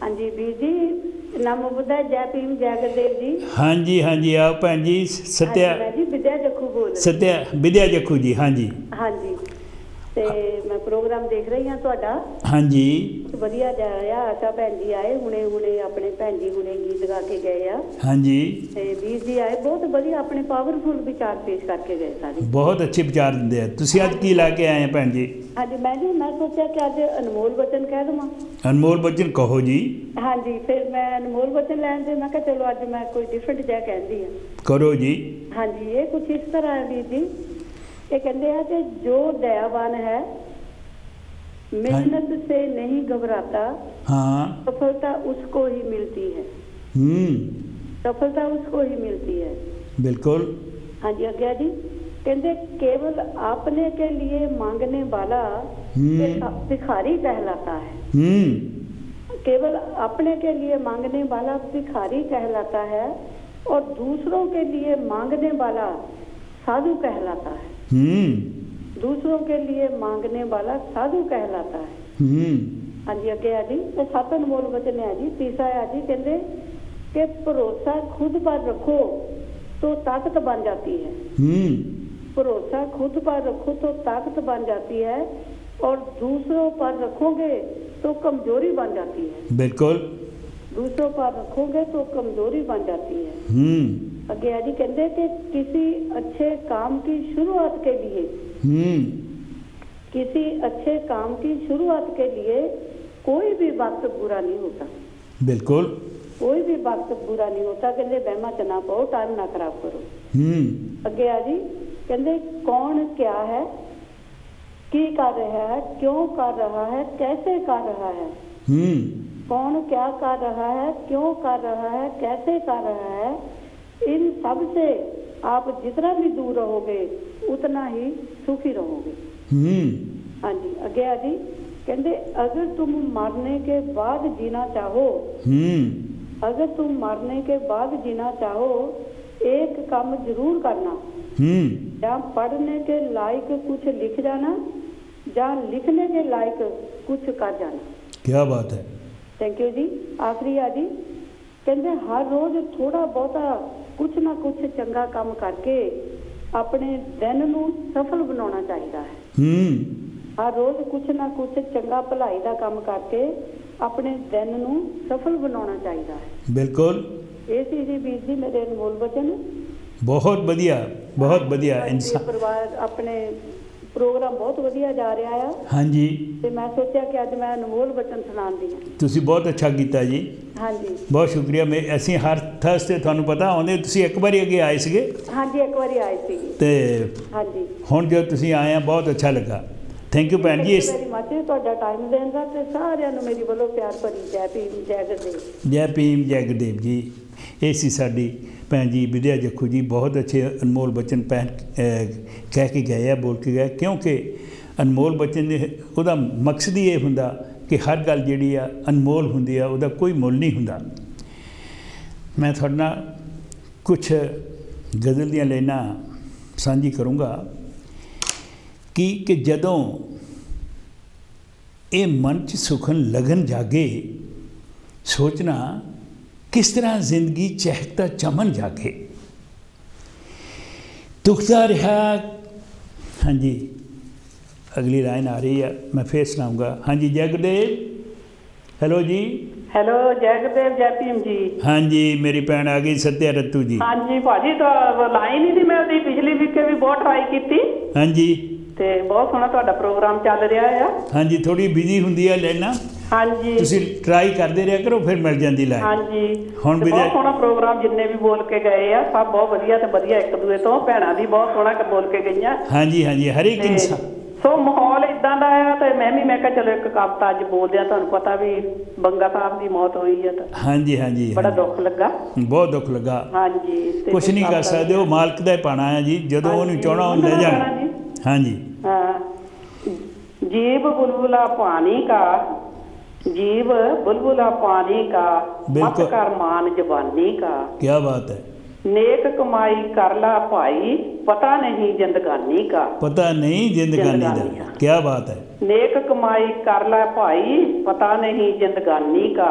हाँ जी वीर जी, नमो बुद्धा, जय भीम, जय गुरुदेव जी। हाँ जी, हाँ जी, आओ भैन जी। सत्या जी, विद्या जखू बोल रही। सत्या विद्या जखू जी। हाँ जी, हाँ जी। ਤੇ ਮੈਂ ਪ੍ਰੋਗਰਾਮ ਦੇਖ ਰਹੀ ਹਾਂ ਤੁਹਾਡਾ। ਹਾਂਜੀ, ਵਧੀਆ ਜਾ ਰਿਹਾ। ਆਸ਼ਾ ਭੈਣ ਜੀ ਆਏ ਹੁਣੇ ਆਪਣੇ ਭੈਣ ਜੀ ਹੁਣੇ ਗੀਤ ਗਾ ਕੇ ਗਏ ਆ। ਹਾਂਜੀ, ਤੇ ਵੀਰ ਜੀ ਆਏ, ਬਹੁਤ ਵਧੀਆ ਆਪਣੇ ਪਾਵਰਫੁਲ ਵਿਚਾਰ ਪੇਸ਼ ਕਰਕੇ ਗਏ ਸਾਰੇ। ਬਹੁਤ ਅੱਛੇ ਵਿਚਾਰ ਦਿੰਦੇ ਆ। ਤੁਸੀਂ ਅੱਜ ਕੀ ਲੈ ਕੇ ਆਏ ਆ ਭੈਣ ਜੀ? ਹਾਂਜੀ ਮੈਂ ਸੋਚਿਆ ਕਿ ਅੱਜ ਅਨਮੋਲ ਬਚਨ ਕਹਿ ਦਵਾਂ। ਅਨਮੋਲ ਬਚਨ ਕਹੋ ਜੀ। ਹਾਂਜੀ, ਫਿਰ ਮੈਂ ਅਨਮੋਲ ਬਚਨ ਲੈਣ ਦੇ ਮੈਂ ਕਿਹਾ ਚਲੋ ਅੱਜ ਮੈਂ ਕੋਈ ਡਿਫਰੈਂਟ ਜਿਹਾ ਕਹਿੰਦੀ ਆ। ਕਰੋ ਜੀ। ਹਾਂਜੀ, ਇਹ ਕੁਝ ਇਸ ਤਰ੍ਹਾਂ ਹੈ ਵੀਰ ਜੀ। ये कहते हैं कि जो दयावान है मेहनत से नहीं घबराता, हाँ, सफलता उसको ही मिलती है। सफलता उसको ही मिलती है। बिल्कुल। हाँ जी, आज्ञा जी। कहते केवल अपने के लिए मांगने वाला भिखारी कहलाता है। केवल अपने के लिए मांगने वाला भिखारी कहलाता है और दूसरों के लिए मांगने वाला साधु कहलाता है। दूसरों के लिए मांगने वाला साधु कहलाता है। हाँ जी, अगे है जी। तो 7 अनमोल वचन है जी। तीसरा है जी, कहते कि भरोसा खुद पर रखो तो ताकत बन जाती है। भरोसा खुद पर रखो तो ताकत बन जाती है, और दूसरों पर रखोगे तो कमजोरी बन जाती है। बिल्कुल, दूसरों पर रखोगे तो कमजोरी बन जाती है। अगे जी कहते कि किसी अच्छे काम की शुरुआत के लिए, किसी अच्छे काम की शुरुआत के लिए कोई भी वक्त बुरा नहीं होता। बिल्कुल, कोई भी वक्त बुरा नहीं होता। कहते बहमा च ना पाओ, टाइम ना खराब करो। अगे आ जी कहते कौन क्या है, की कर रहा है, क्यों कर रहा है, कैसे कर रहा है। कौन क्या कर रहा है, क्यों कर रहा है, कैसे कर रहा है, इन सब से आप जितना भी दूर रहोगे उतना ही सुखी रहोगे। हाँ जी। अगे आ जी कहते अगर तुम मरने के बाद जीना चाहो, अगर तुम मरने के बाद जीना चाहो, एक काम जरूर करना, या पढ़ने के लायक कुछ लिख जाना, या लिखने के लायक कुछ कर जाना। क्या बात है। थैंक यू जी। आखिरी आ जी कहते हर रोज थोड़ा बहुता कुछ ना कुछ चंगा काम करके अपने दिन नू सफल बनाना चाहिए है। हर रोज कुछ ना कुछ चंगा भलाई का काम करके अपने दिन नू सफल बनाना चाहिए है। बिल्कुल, ये सी जी वीर जी मेरे अनमोल वचन। बहुत बढ़िया, बहुत बढ़िया। इंसान परिवार अपने प्रोग्राम बहुत वधिया जा रहा है। हाँ जी, ਤੇ ਮੈਂ ਸੋਚਿਆ ਕਿ ਅੱਜ ਮੈਂ ਅਨਮੋਲ ਬਚਨ ਸੁਣਾਉਂਦੀ ਹਾਂ। ਤੁਸੀਂ ਬਹੁਤ ਅੱਛਾ ਕੀਤਾ ਜੀ। ਹਾਂਜੀ, ਬਹੁਤ ਸ਼ੁਕਰੀਆ। ਮੈਂ ਅਸੀਂ ਹਰ ਥਰਸਡੇ ਤੁਹਾਨੂੰ ਪਤਾ ਆਉਂਦੇ, ਤੁਸੀਂ ਇੱਕ ਵਾਰੀ ਅੱਗੇ ਆਏ ਸੀਗੇ। ਹਾਂਜੀ, ਇੱਕ ਵਾਰੀ ਆਏ ਸੀ ਤੇ ਹਾਂਜੀ, ਹੁਣ ਜਦੋਂ ਤੁਸੀਂ ਆਏ ਆ ਬਹੁਤ ਅੱਛਾ ਲੱਗਾ। ਥੈਂਕ ਯੂ ਭੈਣ ਜੀ। ਮੇਰੀ ਮਾਤੇ ਤੁਹਾਡਾ ਟਾਈਮ ਦੇਣ ਦਾ, ਤੇ ਸਾਰਿਆਂ ਨੂੰ ਮੇਰੀ ਵੱਲੋਂ ਪਿਆਰ ਭਰੀ ਜੈ ਭੀਮ ਜੈ ਗੁਰਦੇਵ। ਜੈ ਭੀਮ ਜੈ ਗੁਰਦੇਵ ਜੀ। ਇਹ ਸੀ ਸਾਡੀ ਭੈਣ ਜੀ ਵਿਦਿਆ ਜੱਖੂ ਜੀ, ਬਹੁਤ ਅੱਛੇ ਅਨਮੋਲ ਬਚਨ ਕਹਿ ਕੇ ਗਏ ਆ, ਬੋਲ ਕੇ ਗਏ। ਕਿਉਂਕਿ ਅਨਮੋਲ ਬਚਨ ਦੇ ਉਹਦਾ ਮਕਸਦ ਹੀ ਇਹ ਹੁੰਦਾ ਕਿ ਹਰ ਗੱਲ ਜਿਹੜੀ ਆ ਅਨਮੋਲ ਹੁੰਦੀ ਆ, ਉਹਦਾ ਕੋਈ ਮੁੱਲ ਨਹੀਂ ਹੁੰਦਾ। ਮੈਂ ਤੁਹਾਡੇ ਨਾਲ ਕੁਛ ਗਜ਼ਲ ਦੀਆਂ ਲਾਈਨਾਂ ਸਾਂਝੀ ਕਰੂੰਗਾ ਕਿ ਜਦੋਂ ਇਹ ਮਨ 'ਚ ਸੁਖਨ ਲਗਨ ਜਾਗੇ, ਸੋਚਣਾ किस तरह जिंदगी चहकता चमन जाके दुखता रहा। हाँ जी, अगली लाइन आ रही है, मैं फिर सुनाऊंगा। हाँ जी, जय गुरुदेव। हेलो जी। हेलो, जय गुरुदेव जय भीम जी। हाँ जी, मेरी भैन आ गई सत्या रत्तू जी। हाँ जी भाजी, तो लाइन ही थी, मैं उसकी पिछली वीक भी बहुत ट्राई की थी। हाँ जी, ਤੇ ਬਹੁਤ ਸੋਹਣਾ ਤੁਹਾਡਾ ਪ੍ਰੋਗਰਾਮ ਚੱਲ ਰਿਹਾ ਆ। ਹਾਂਜੀ, ਥੋੜੀ ਬਿਜੀ ਹੁੰਦੀ ਆ ਲੈਣਾ। ਹਾਂਜੀ, ਤੁਸੀਂ ਟਰਾਈ ਕਰਦੇ ਰਿਹਾ ਕਰੋ, ਫਿਰ ਮਿਲ ਜਾਂਦੀ ਲਾਈਨ। ਹਾਂਜੀ, ਹੁਣ ਵੀ ਬਹੁਤ ਸੋਹਣਾ ਪ੍ਰੋਗਰਾਮ, ਜਿੰਨੇ ਵੀ ਬੋਲ ਕੇ ਗਏ ਆ ਸਭ ਬਹੁਤ ਵਧੀਆ, ਤੇ ਵਧੀਆ ਇੱਕ ਦੂਏ ਤੋਂ ਭੈਣਾਂ ਵੀ ਬਹੁਤ ਸੋਹਣਾ ਬੋਲ ਕੇ ਗਈਆਂ। ਹਾਂਜੀ ਹਾਂਜੀ, ਹਰ ਇੱਕ ਇਨਸਾਨ। ਸੋ ਮਾਹੌਲ ਇਦਾਂ ਦਾ ਆ, ਤੇ ਮੈਂ ਕਿਹਾ ਚਲੋ ਇੱਕ ਕਵਿਤਾ ਅੱਜ ਬੋਲਦੇ ਆ। ਤੁਹਾਨੂੰ ਪਤਾ ਵੀ ਬੰਗਾ ਸਾਹਿਬ ਦੀ ਮੌਤ ਹੋਈ ਆ, ਤਾਂ ਹਾਂਜੀ ਹਾਂਜੀ, ਬੜਾ ਦੁੱਖ ਲੱਗਾ, ਬਹੁਤ ਦੁੱਖ ਲੱਗਾ। ਹਾਂਜੀ, ਕੁਛ ਨਹੀਂ ਕਰ ਸਕਦੇ, ਉਹ ਮਾਲਕ ਦਾ ਪਾਣਾ ਹੈ ਜੀ, ਜਦੋਂ ਉਹਨੂੰ ਚਾਹਣਾ ਉਹਨੂੰ ਲੈ ਜਾਣਾ। ਹਾਂਜੀ। हाँ, जीव बुलबुला पानी का, जीव बुलबुला पानी का, मत कर मान जवानी का। क्या बात है। नेक कमाई कर ला भाई, पता नहीं जिंदगानी का। पता नहीं जिंदगानी का। क्या बात है। नेक कमाई कर ला भाई, पता नहीं जिंदगानी का।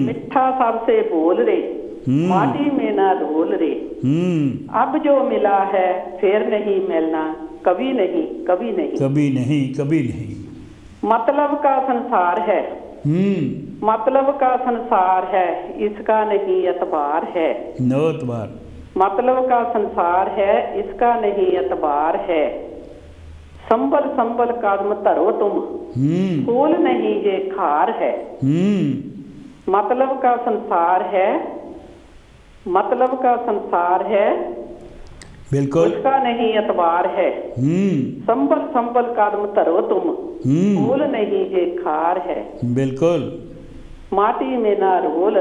मिठा सबसे बोल रे, माटी में ना रोल रे। अब जो मिला है फिर नहीं मिलना, कभी नहीं कभी नहीं कभी नहीं कभी नहीं। मतलब का संसार है, मतलब का संसार है, इसका नहीं एतबार है। नो एतबार। मतलब का संसार है, इसका नहीं एतबार है। संभल संभल कदम धरो तुम, फूल नहीं ये खार है। मतलब का संसार है, मतलब का संसार है, बिल्कुल, उसका नहीं एतबार है। संभल संभल कदम धरो तुम, फूल नहीं ये खार है। बिल्कुल, माटी में ना रोल,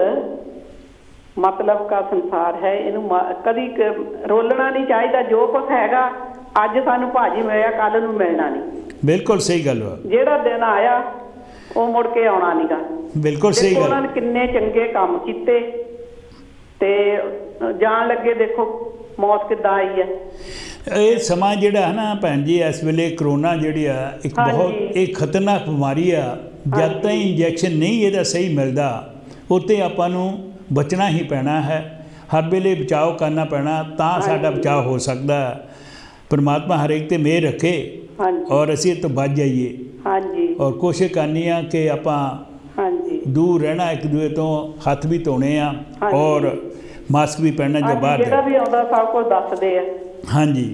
मतलब का संसार है। इनू कभी रोलना नहीं चाहिए। जो कुछ हैगा अज सानू भाजी मिलिया, कल नू मिलना नहीं। बिल्कुल सही गल। जेड़ा दिन आया वो मुड़ के आना नहीं गा। बिल्कुल सही गल। उन्होंने किन्ने चंगे काम कीते, ते जान लगे देखो मौत किद्दां आई है। ਇਹ ਸਮਾਂ ਜਿਹੜਾ ਹੈ ਨਾ ਭੈਣ ਜੀ, ਇਸ ਵੇਲੇ ਕਰੋਨਾ ਜਿਹੜੀ ਆ ਇੱਕ ਬਹੁਤ ਇੱਕ ਖਤਰਨਾਕ ਬਿਮਾਰੀ ਆ। ਜਦ ਤਾਈਂ ਇੰਜੈਕਸ਼ਨ ਨਹੀਂ ਇਹਦਾ ਸਹੀ ਮਿਲਦਾ, ਉੱਤੇ ਆਪਾਂ ਨੂੰ ਬਚਣਾ ਹੀ ਪੈਣਾ ਹੈ। हर वेले बचाव करना पैना, तां साडा बचाव हो सकता। परमात्मा हरेक ते मेहर रखे और असीं तो बच जाइए। और कोशिश करनी आ कि आपां दूर रहना एक दूए तो, हथ भी धोने आ और मास्क भी पहनना जो बाहर भी आउंदा सब कुछ दसदे आ। हाँ जी,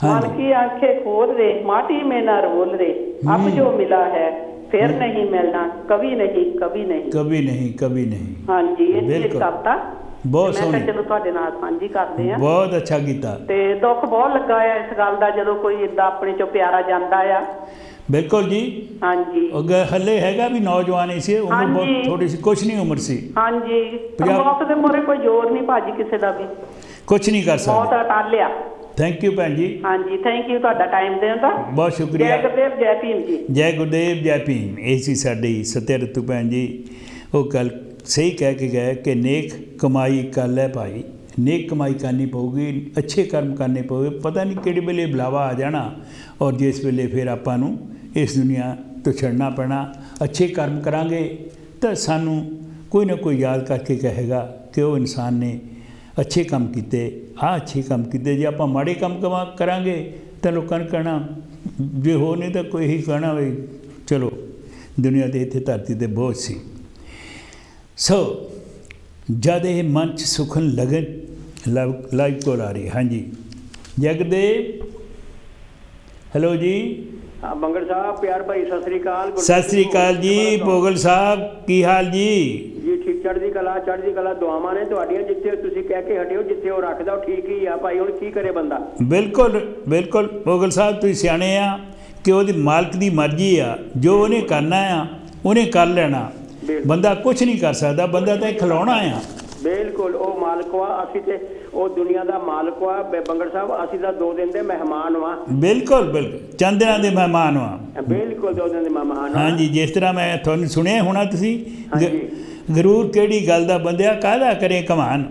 मन की आंखें खोल दे, माटी में ना रोल दे, अब जो मिला है फिर नहीं मिलना, कभी नहीं कभी नहीं कभी नहीं कभी नहीं। हाँ जी, ये कविता बहुत सोहनी, चलो तुहाडे नाल साझी करदे आ। बहुत अच्छा कीता। ते दुख बहुत लगा है इस गल दा जदों कोई इदां अपने चों प्यारा जांदा आ। बिल्कुल जी। हाँ जी, हले हैगा भी नौजवान इसे उम्र बहुत थोड़ी सी, कुछ नहीं उम्र सी। हाँ जी, मौत दे मोरे कोई जोर नहीं भाजी किसी दा भी, कुछ नहीं कर सकते। मौत टालिया। थैंक यू भैन जी। हाँ जी, थैंक यू तुहाडा टाइम देण दा, बहुत शुक्रिया। जय गुरुदेव जय भीम जी। जय गुरुदेव जय भीम। ये सी साडी सत्या रतू भैन जी, वो गल सही कह के गए कि नेक कमाई कर लै भाई, नेक कमाई करनी पऊगी, अच्छे कर्म करने पऊगे, पता नहीं किहड़े वेले बुलावा आ जाना और जिस वेले फिर आपां नूं इस दुनिया तो छड़ना पैना। अच्छे कर्म करांगे तो सानू कोई ना कोई याद करके कहेगा कि वो इंसान ने अच्छे काम किए, अच्छे काम किए। जे आपां माड़े काम करांगे तो लोगों ने कहना, जे हो नहीं तो कोई ही कहना भी चलो दुनिया के इत्थे धरती ते बोझ सी। सो जद ये मन च सुखन लगन लाइव कॉल आ रही। हाँ जी, जगदेव, हेलो जी। बंगड़ साहब, प्यार भाई सत श्री अकाल। सत श्री अकाल जी। भोगल साहब की हाल जी? जी ठीक, चढ़दी कला दुआवां ने तुहाडियां, जिथे तुसीं कह के हटिओ, जिथे वो रखदा ठीक ही आ भाई, हुण की करे बंदा। बिल्कुल बिल्कुल भोगल साहब, तुसीं सियाणे आ कि ओहदी मालक दी मर्जी आ, जो उन्हें करना आ उन्हें कर लेना, बंदा कुछ नहीं कर सकता, बंदा तो खिलौना आ। बिल्कुल, वो मालक वा, असीं ते वो दुनिया दा मालक वा। बंगड़ साहब, असीं तां 2 दिन दे मेहमान वा। बिल्कुल बिल्कुल, चंद दिनां दे मेहमान वा। बिल्कुल 2 दिन दे मेहमान। हाँ जी, जिस तरह मैं तुहानूं सुनिया होना तुसीं, गरूर किहड़ी गल दा बंदिया काहदा करे कमान,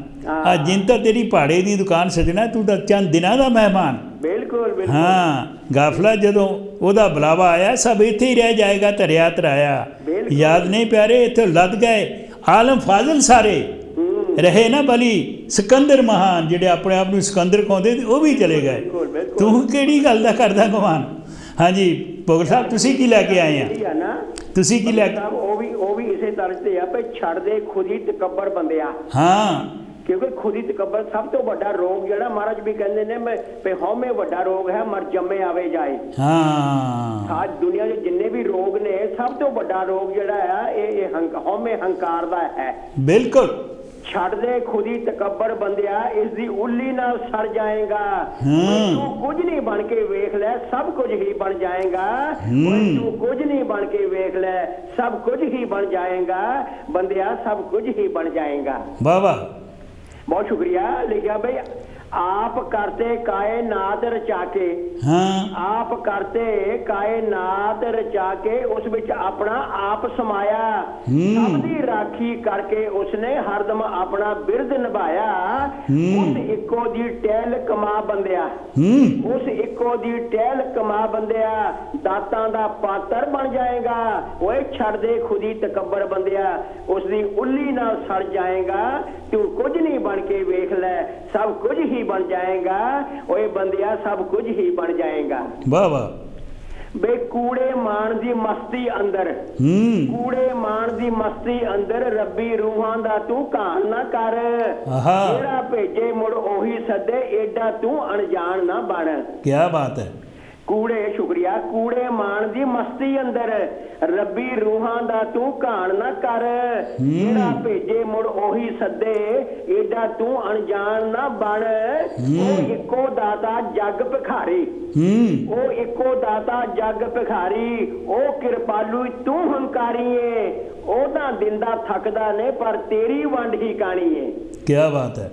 जिन तो तेरी भाड़े दी दुकान सजना, तू तो चंद दिनां दा मेहमान। बिल्कुल। हाँ, गाफला जदों ओहदा बुलावा आया, सब इत्थे ही रह जाएगा, धरिया धराया। याद नहीं प्यारे, इत्थे लद गए आलम फाजिल सारे रहे ना बली, सिकंदर महान जिहड़े अपने आप नूं सिकंदर कहंदे वो भी चले गए। तू किहड़ी गल दा करदा गुमान। हाँ जी भोगल साहब, तुसीं की लैके आए हैं? तुसीं की लैके? वो भी इसे तरह ते आ भाई, छड़ दे खुद ही तकब्बर बंदिया। हाँ, क्योंकि खुद ही तकब्बर सब तो बड़ा रोग जिहड़ा महाराज भी कहंदे ने मैं हौमे वड्डा रोग है, मर जम्मे आवे जाए। हाँ, आज दुनिया के जिन्ने भी रोग ने, सब तो बड़ा रोग जिहड़ा है ये हौमे हंकार दा है। बिल्कुल। छड़ दे खुद ही तकब्बर बंदिया, इसकी उल्ली नाल सड़ जाएगा। तू कुछ नहीं बन के वेख ले, सब कुछ ही बन जाएगा। तू कुछ नहीं बन के वेख ले, सब कुछ ही बन जाएगा। बंदिया सब कुछ ही बन जाएगा। वाह वाह, बहुत शुक्रिया। लिखा भाई, आप करते कायनात रचा के। हाँ, आप करते कायनात रचा के, उस विच अपना आप समाया। सब दी राखी करके उसने हरदम अपना बिरद निभाया। उस इको दी टहल कमा बंदिया, उस इको दी टहल कमा बंदिया, दातां दा पात्र बन जाएगा। ओए छड़ दे खुद ही तकब्बर बंदिया, उसदी उल्ली नाल सड़ जाएगा। तू कुछ नहीं बन के वेख ले, सब कुछ ही बन जाएगा। ओए बंदिया सब कुछ ही बन जाएगा। वाह वाह। बे कूड़े मान दी मस्ती अंदर, कूड़े मान दी मस्ती अंदर, रब्बी रूहां दा तू कान ना कर। जेड़ा भेजे मुड़ ओही सदे, एडा तू अनजान ना बन। क्या बात है। कूड़े, शुक्रिया। कूड़े मान दी मस्ती अंदर, रब्बी रूहां दा तू कान ना कर। जेड़ा भेजे मुड़ ओही सदे, एडा तू अनजान ना बन। ओ इको दाता जग भिखारी, ओ इको दाता जग भिखारी, ओ किरपालू तू हंकारी है। ओदा दिंदा थकदा ने पर तेरी वंड ही कानी है। क्या बात है।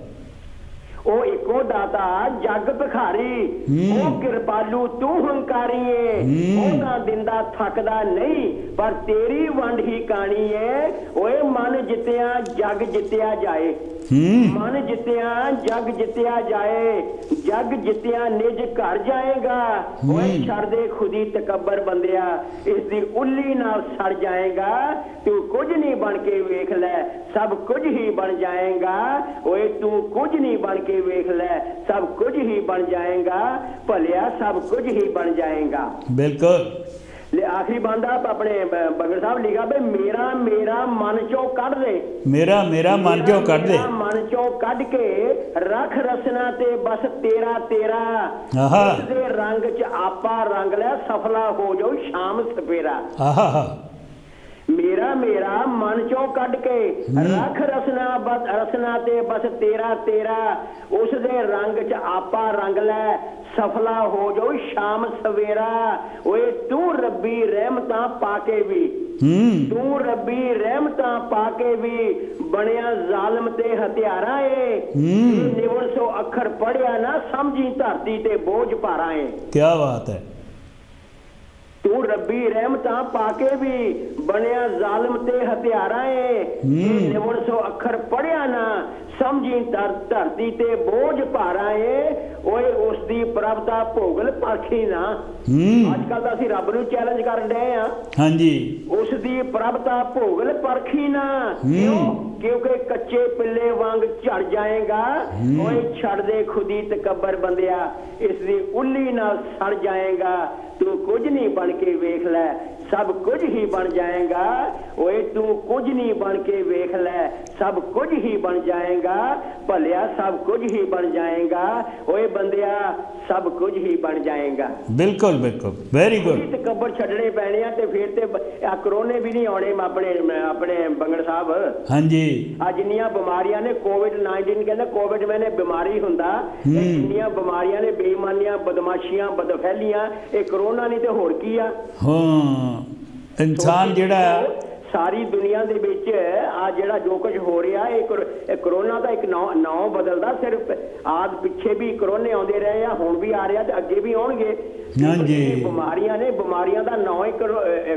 ਉਹ ਇੱਕੋ ਦਾਤਾ ਜਗ ਭਿਖਾਰੀ, ਉਹ ਕਿਰਪਾਲੂ ਤੂੰ ਹੰਕਾਰੀ ਏ, ਉਹ ਨਾ ਦਿੰਦਾ ਥੱਕਦਾ ਨਹੀਂ, ਪਰ ਤੇਰੀ ਵੰਡ ਹੀ ਕਾਣੀ ਏ। ਓਏ ਮਨ ਜਿੱਤਿਆ ਜਗ ਜਿੱਤਿਆ ਜਾਏ, ਮਨ ਜਿੱਤਿਆ ਜਗ ਜਿੱਤਿਆ ਜਾਏ, ਜਗ ਜਿੱਤਿਆ ਨਿਜ ਘਰ ਜਾਏਗਾ। ਓਏ ਛੱਡ ਦੇ ਖੁਦੀ ਤਕੱਬਰ ਬੰਦਿਆ, ਇਸ ਦੀ ਉੱਲੀ ਨਾਲ ਸੜ ਜਾਏਗਾ। ਤੂੰ ਕੁਝ ਨਹੀਂ ਬਣ ਕੇ ਵੇਖ ਲੈ, ਸਭ ਕੁਝ ਹੀ ਬਣ ਜਾਏਗਾ। ਓਏ ਤੂੰ ਕੁਝ ਨਹੀਂ ਬਣ ਕੇ ਵੇਖ ਲੈ, ਸਭ ਕੁਝ ਹੀ ਬਣ ਜਾਏਗਾ। ਭਲਿਆ ਸਭ ਕੁਝ ਹੀ ਬਣ ਜਾਏਗਾ। ਬਿਲਕੁਲ। आखिरी बंदा अपने बगड़ साहब लिखा भाई मेरा मेरा मन चो कढ़ दे, मेरा मेरा मन चो कढ़ दे, मन चो कढ़ के रख रसना ते बस तेरा तेरा, दे रंग च आपा रंग ले सफला हो जाओ शाम सपेरा। मेरा मेरा मन चो कढ़ के रख रसना बस रसना ते बस तेरा तेरा, उस दे रंग च आपा रंग ले सफला हो जाओ शाम सवेरा। ओए तू रब्बी रहमतां पाके भी, तू रब्बी रहमतां पाके भी बनिया जालिम ते हत्यारा है। निवण सो अखर पढ़िया ना समझी धरती ते बोझ भारा है। क्या बात है। तू रब्बी रहमतां पाके भी बनिया जालिम ते हत्यारा है। निवण सो अखर पढ़िया ना समझी धरती ते बोझ भारा है। ओए उस दी प्रभता भोगल पाखी ना। अजकल तो असीं रब नूं चैलेंज कर रहे हैं। हाँ जी। उस दी प्रभता भोगल परखी ना, क्यों? क्योंकि कच्चे पिल्ले वांग झड़ जाएगा। ओए छड़ दे खुदी तकबर बंदिया, इस दी उल्ली नाल सड़ जाएगा। तू कुछ नहीं बन के वेख लै, सब कुछ ही बन जाएगा। ओए तू कुछ नहीं बन के वेख लै, सब कुछ ही बन जाएगा। भलिया सब कुछ ही बन जाएगा। ओए बंदिया सब कुछ ही बन जाएगा। बिल्कुल बिल्कुल, वेरी गुड। तकबर छड्डने पैणे आ ते फिर ते कोरोने भी नहीं आने अपने बंगड़ साहब। हाँ जी। आ जिन्नियां बीमारियां ने कोविड-19 कहंदे कोविड मैंने बीमारी हुंदा, जिन्नियां बीमारियां ने बेईमानियां बदमाशियां बदफैलियां ये कोरोना नहीं ते होर की आ। हाँ इंसान जिहड़ा सारी दुनिया दे विच आ जिहड़ा जो कुछ हो रहा है कोरोना का एक नाम बदलदा। सिर्फ आद पिछे भी कोरोने आउंदे रहे आ, हुण भी आ रहा ते अगे भी आउणगे। हाँ जी। बीमारियां ने, बीमारियां दा नाम ही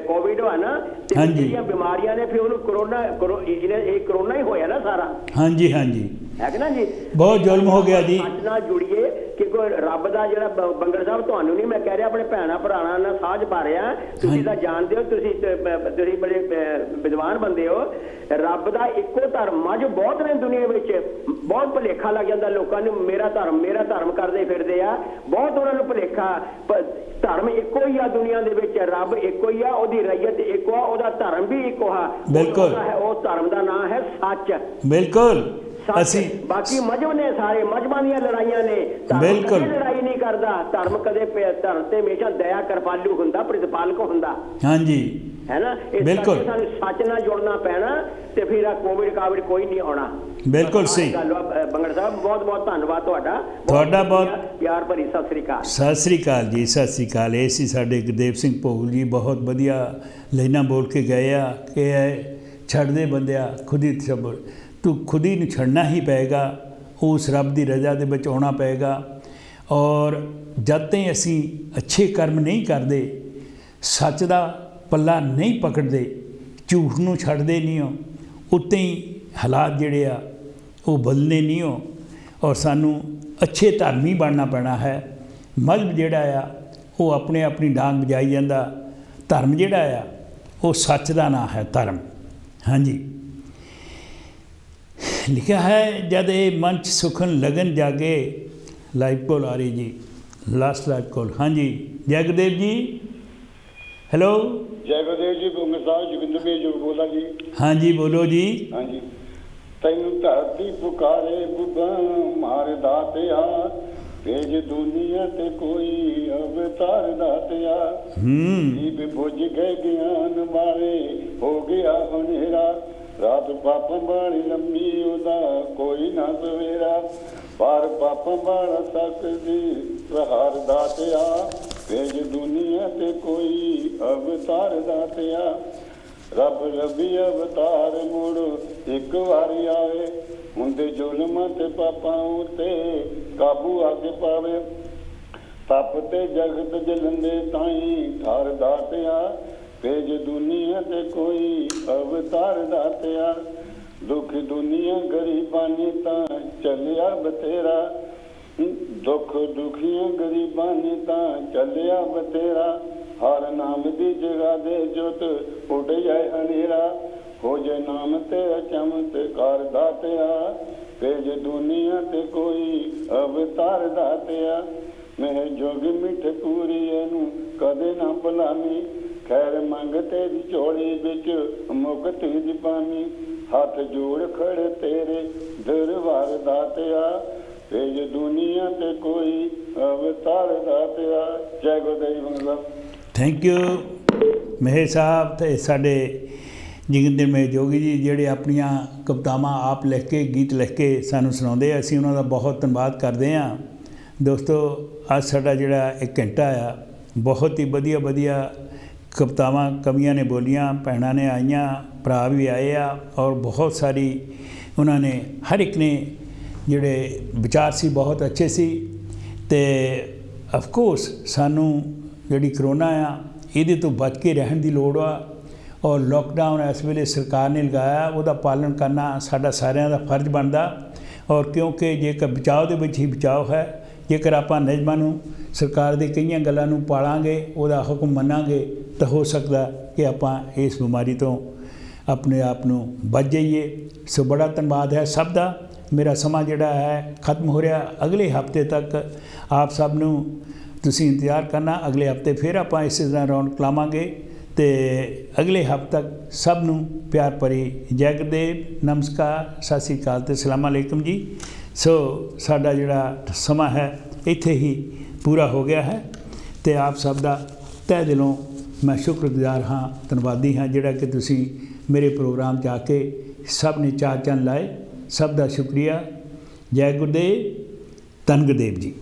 कोविड होया ना, ते जिहड़ियां बीमारियां ने फिर उहनूं कोरोना ही होया ना सारा। हाँ जी हाँ जी, है कि ना जी। बहुत जुल्म हो गया जी। सच नाल जुड़िए कि रब दा जिहड़ा बंगड़ साहब तुहानूं नहीं मैं कह रहा, अपने भैणां भरावां नाल साझ पा रहा। तुसीं तां जाणदे हो, तुसीं बड़े विद्वान बंदे हो। रब दा इक्को धर्म मज बहुत ने दुनिया विच, बहुत भुलेखा लग जाता लोगों नूं। मेरा धर्म करते फिरदे आ, बहुत उन्हां नूं भुलेखा। धर्म इक्को ही आ दुनिया दे विच, रब इक्को ही आ, ओहदी रैयत इक्को आ, ओहदा धर्म भी इक्को आ। बिल्कुल। उस धर्म दा नाम है सच। बिल्कुल। बाकी मजहब ने सारे मजहबां दीयां लड़ाइयां ने, धर्म लड़ाई नहीं करता। धर्म कदे धर्म ते हमेशा दया कृपालू हुंदा, प्रतिपालक हुंदा। हाँ जी, है ना। बिल्कुल। सानूं सच नाल जुड़ना पैना ते फिर कोविड कोई नहीं आना। बिल्कुल सही। बंगड़ साहब बहुत बहुत धन्नवाद तुहाडा, बहुत प्यार भरी सत श्री अकाल। सत श्री अकाल जी, सत श्री अकाल। ये सी साडे गुरदेव सिंह भोगल जी, बहुत वधिया लाइनां बोल के गए आ कि छड़ दे बंदिया खुदी तशब्बुर, तू खुद ही छड़ना ही पेगा, उस रब की रजा दे विच आउणा पेगा। और जद तक असी अच्छे कर्म नहीं करते, सच का पल्ला नहीं पकड़ते, झूठ नूं छड्डदे नहीं हो, उत्ते ही हालात जिहड़े आ वो बदलने नहीं हो। और सानू अच्छे धर्मी बनना पैना है। मजहब जिहड़ा आ वो अपने अपनी डांग बजाई जांदा, धर्म जिहड़ा आ वो सच का नाम है धर्म। हाँ जी, लिखा है जद ये मंच सुखन लगन जागे। लाइव कॉल आ रही जी, लास्ट लाइव कॉल। हाँ जी, जय गुरुदेव जी। हेलो, जय गुरुदेव जी। बंगड़ साहब जोगिंदर भाई जो बोला जी। हाँ जी, बोलो जी। हाँ जी। तैनू धरती पुकारे बुबा मार दातिया, भेज दुनिया ते कोई अवतार दातिया। जीव बुझ गए ज्ञान मारे हो गया हनेरा, रात पापा बाणी लम्मी उदा कोई ना सवेरा, पार पापा बाणा सकदी प्रहार दातिया, भेज दुनिया ते कोई अवतार दातिया। रब रबी अवतार मुड़ एक बारी आवे, ਹੁੰਦੇ ਜ਼ੁਲਮਾਂ ਤੇ ਪਾਪਾਂ ਉਤੇ ਕਾਬੂ ਆ ਕੇ ਪਾਵੇ। ਤਪ ਤੇ ਜਗਤ ਜਲੰਦੇ ਤਾਈ ਠਾਰ ਦਾਤਿਆ ਭੇਜ ਦੁਨੀਆ ਤੇ ਕੋਈ ਅਵਤਾਰ ਦਾਤਿਆ। ਦੁੱਖ ਦੁਨੀਆ ਗਰੀਬਾਂ ਤਾਂ ਚੱਲਿਆ ਬਤੇਰਾ ਦੁੱਖ ਦੁਖੀਆਂ ਗਰੀਬਾਂ ਤਾਂ ਚੱਲਿਆ ਬਤੇਰਾ। ਹਰ ਨਾਮ ਦੀ ਜਗ੍ਹਾ ਦੇ ਜੋਤ ਉੱਡ ਜਾਏ ਹਨੇਰਾ ਹੋ ਜੇ ਨਾਮ ਤੇ ਚਮਤਕਾਰ ਦਾਤਿਆ ਭੇਜ ਦੁਨੀਆ ਤੇ ਕੋਈ ਅਵਤਾਰ ਦਾਤਿਆ। ਮੈਂ ਜੋਗ ਮਿੱਠ ਪੂਰੀਏ ਨੂੰ ਕਦੇ ਨਾ ਭੁਲਾਵੀਂ ਖੈਰ ਮੰਗ ਤੇਰੀ ਝੋਲੀ ਵਿੱਚ ਮੁਕਤੀ ਦੀ ਪਾਵੀਂ। ਹੱਥ ਜੋੜ ਖੜੇ ਤੇਰੇ ਦਰਬਾਰ ਦਾਤਿਆ ਭੇਜ ਦੁਨੀਆ ਤੇ ਕੋਈ ਅਵਤਾਰ ਦਾਤਿਆ। ਜੈ ਗੁਰਦੇਵ ਮਤਲਬ। ਥੈਂਕ ਯੂ ਮਹੇਸ਼ ਸਾਹਿਬ ਤੇ ਸਾਡੇ ਜੋਗਿੰਦਰ ਮਹੇਸ਼ ਜੋਗੀ ਜੀ ਜਿਹੜੇ ਆਪਣੀਆਂ ਕਵਿਤਾਵਾਂ ਆਪ ਲਿਖ ਕੇ ਗੀਤ ਲਿਖ ਕੇ ਸਾਨੂੰ ਸੁਣਾਉਂਦੇ ਆ। ਅਸੀਂ ਉਹਨਾਂ ਦਾ ਬਹੁਤ ਧੰਨਵਾਦ ਕਰਦੇ ਹਾਂ। ਦੋਸਤੋ ਅੱਜ ਸਾਡਾ ਜਿਹੜਾ 1 ਘੰਟਾ ਆ ਬਹੁਤ ਹੀ ਵਧੀਆ ਵਧੀਆ ਕਵਿਤਾਵਾਂ ਕਵੀਆਂ ਨੇ ਬੋਲੀਆਂ, ਭੈਣਾਂ ਨੇ ਆਈਆਂ, ਭਰਾ ਵੀ ਆਏ ਆ ਔਰ ਬਹੁਤ ਸਾਰੀ ਉਹਨਾਂ ਨੇ ਹਰ ਇੱਕ ਨੇ ਜਿਹੜੇ ਵਿਚਾਰ ਸੀ ਬਹੁਤ ਅੱਛੇ ਸੀ। ਅਤੇ ਅਫਕੋਰਸ ਸਾਨੂੰ ਜਿਹੜੀ ਕਰੋਨਾ ਆ ਇਹਦੇ ਤੋਂ ਬਚ ਕੇ ਰਹਿਣ ਦੀ ਲੋੜ ਆ ਔਰ ਲੋਕਡਾਊਨ ਇਸ ਵੇਲੇ ਸਰਕਾਰ ਨੇ ਲਗਾਇਆ ਉਹਦਾ ਪਾਲਣ ਕਰਨਾ ਸਾਡਾ ਸਾਰਿਆਂ ਦਾ ਫਰਜ਼ ਬਣਦਾ। ਔਰ ਕਿਉਂਕਿ ਜੇਕਰ ਬਚਾਓ ਦੇ ਵਿੱਚ ਹੀ ਬਚਾਓ ਹੈ, ਜੇਕਰ ਆਪਾਂ ਨਿਯਮਾਂ ਨੂੰ ਸਰਕਾਰ ਦੇ ਕਈਆਂ ਗੱਲਾਂ ਨੂੰ ਪਾਲਾਂਗੇ ਉਹਦਾ ਹੁਕਮ ਮੰਨਾਂਗੇ ਤਾਂ ਹੋ ਸਕਦਾ ਕਿ ਆਪਾਂ ਇਸ ਬਿਮਾਰੀ ਤੋਂ ਆਪਣੇ ਆਪ ਨੂੰ ਬਚ ਜਾਈਏ। ਸੋ ਬੜਾ ਧੰਨਵਾਦ ਹੈ ਸਭ ਦਾ। ਮੇਰਾ ਸਮਾਂ ਜਿਹੜਾ ਹੈ ਖਤਮ ਹੋ ਰਿਹਾ। ਅਗਲੇ ਹਫ਼ਤੇ ਤੱਕ ਆਪ ਸਭ ਨੂੰ ਤੁਸੀਂ ਇੰਤਜ਼ਾਰ ਕਰਨਾ। ਅਗਲੇ ਹਫ਼ਤੇ ਫਿਰ ਆਪਾਂ ਇਸੇ ਤਰ੍ਹਾਂ ਰੌਣਕ ਲਾਵਾਂਗੇ ਅਤੇ ਅਗਲੇ ਹਫ਼ਤੇ ਤੱਕ ਸਭ ਨੂੰ ਪਿਆਰ ਭਰੀ ਜੈ ਗੁਰਦੇਵ, ਨਮਸਕਾਰ, ਸਤਿ ਸ਼੍ਰੀ ਅਕਾਲ ਅਤੇ ਸਲਾਮ ਅਲੈਕੁਮ ਜੀ। ਸੋ ਸਾਡਾ ਜਿਹੜਾ ਸਮਾਂ ਹੈ ਇੱਥੇ ਹੀ ਪੂਰਾ ਹੋ ਗਿਆ ਹੈ ਅਤੇ ਆਪ ਸਭ ਦਾ ਤਹਿ ਦਿਲੋਂ ਮੈਂ ਸ਼ੁਕਰਗੁਜ਼ਾਰ ਹਾਂ, ਧੰਨਵਾਦੀ ਹਾਂ ਜਿਹੜਾ ਕਿ ਤੁਸੀਂ ਮੇਰੇ ਪ੍ਰੋਗਰਾਮ 'ਚ ਆ ਕੇ ਸਭ ਨੇ ਚਾਰ ਚੰਨ ਲਾਏ। ਸਭ ਦਾ ਸ਼ੁਕਰੀਆ। ਜੈ ਗੁਰਦੇਵ, ਧੰਨ ਗੁਰਦੇਵ ਜੀ।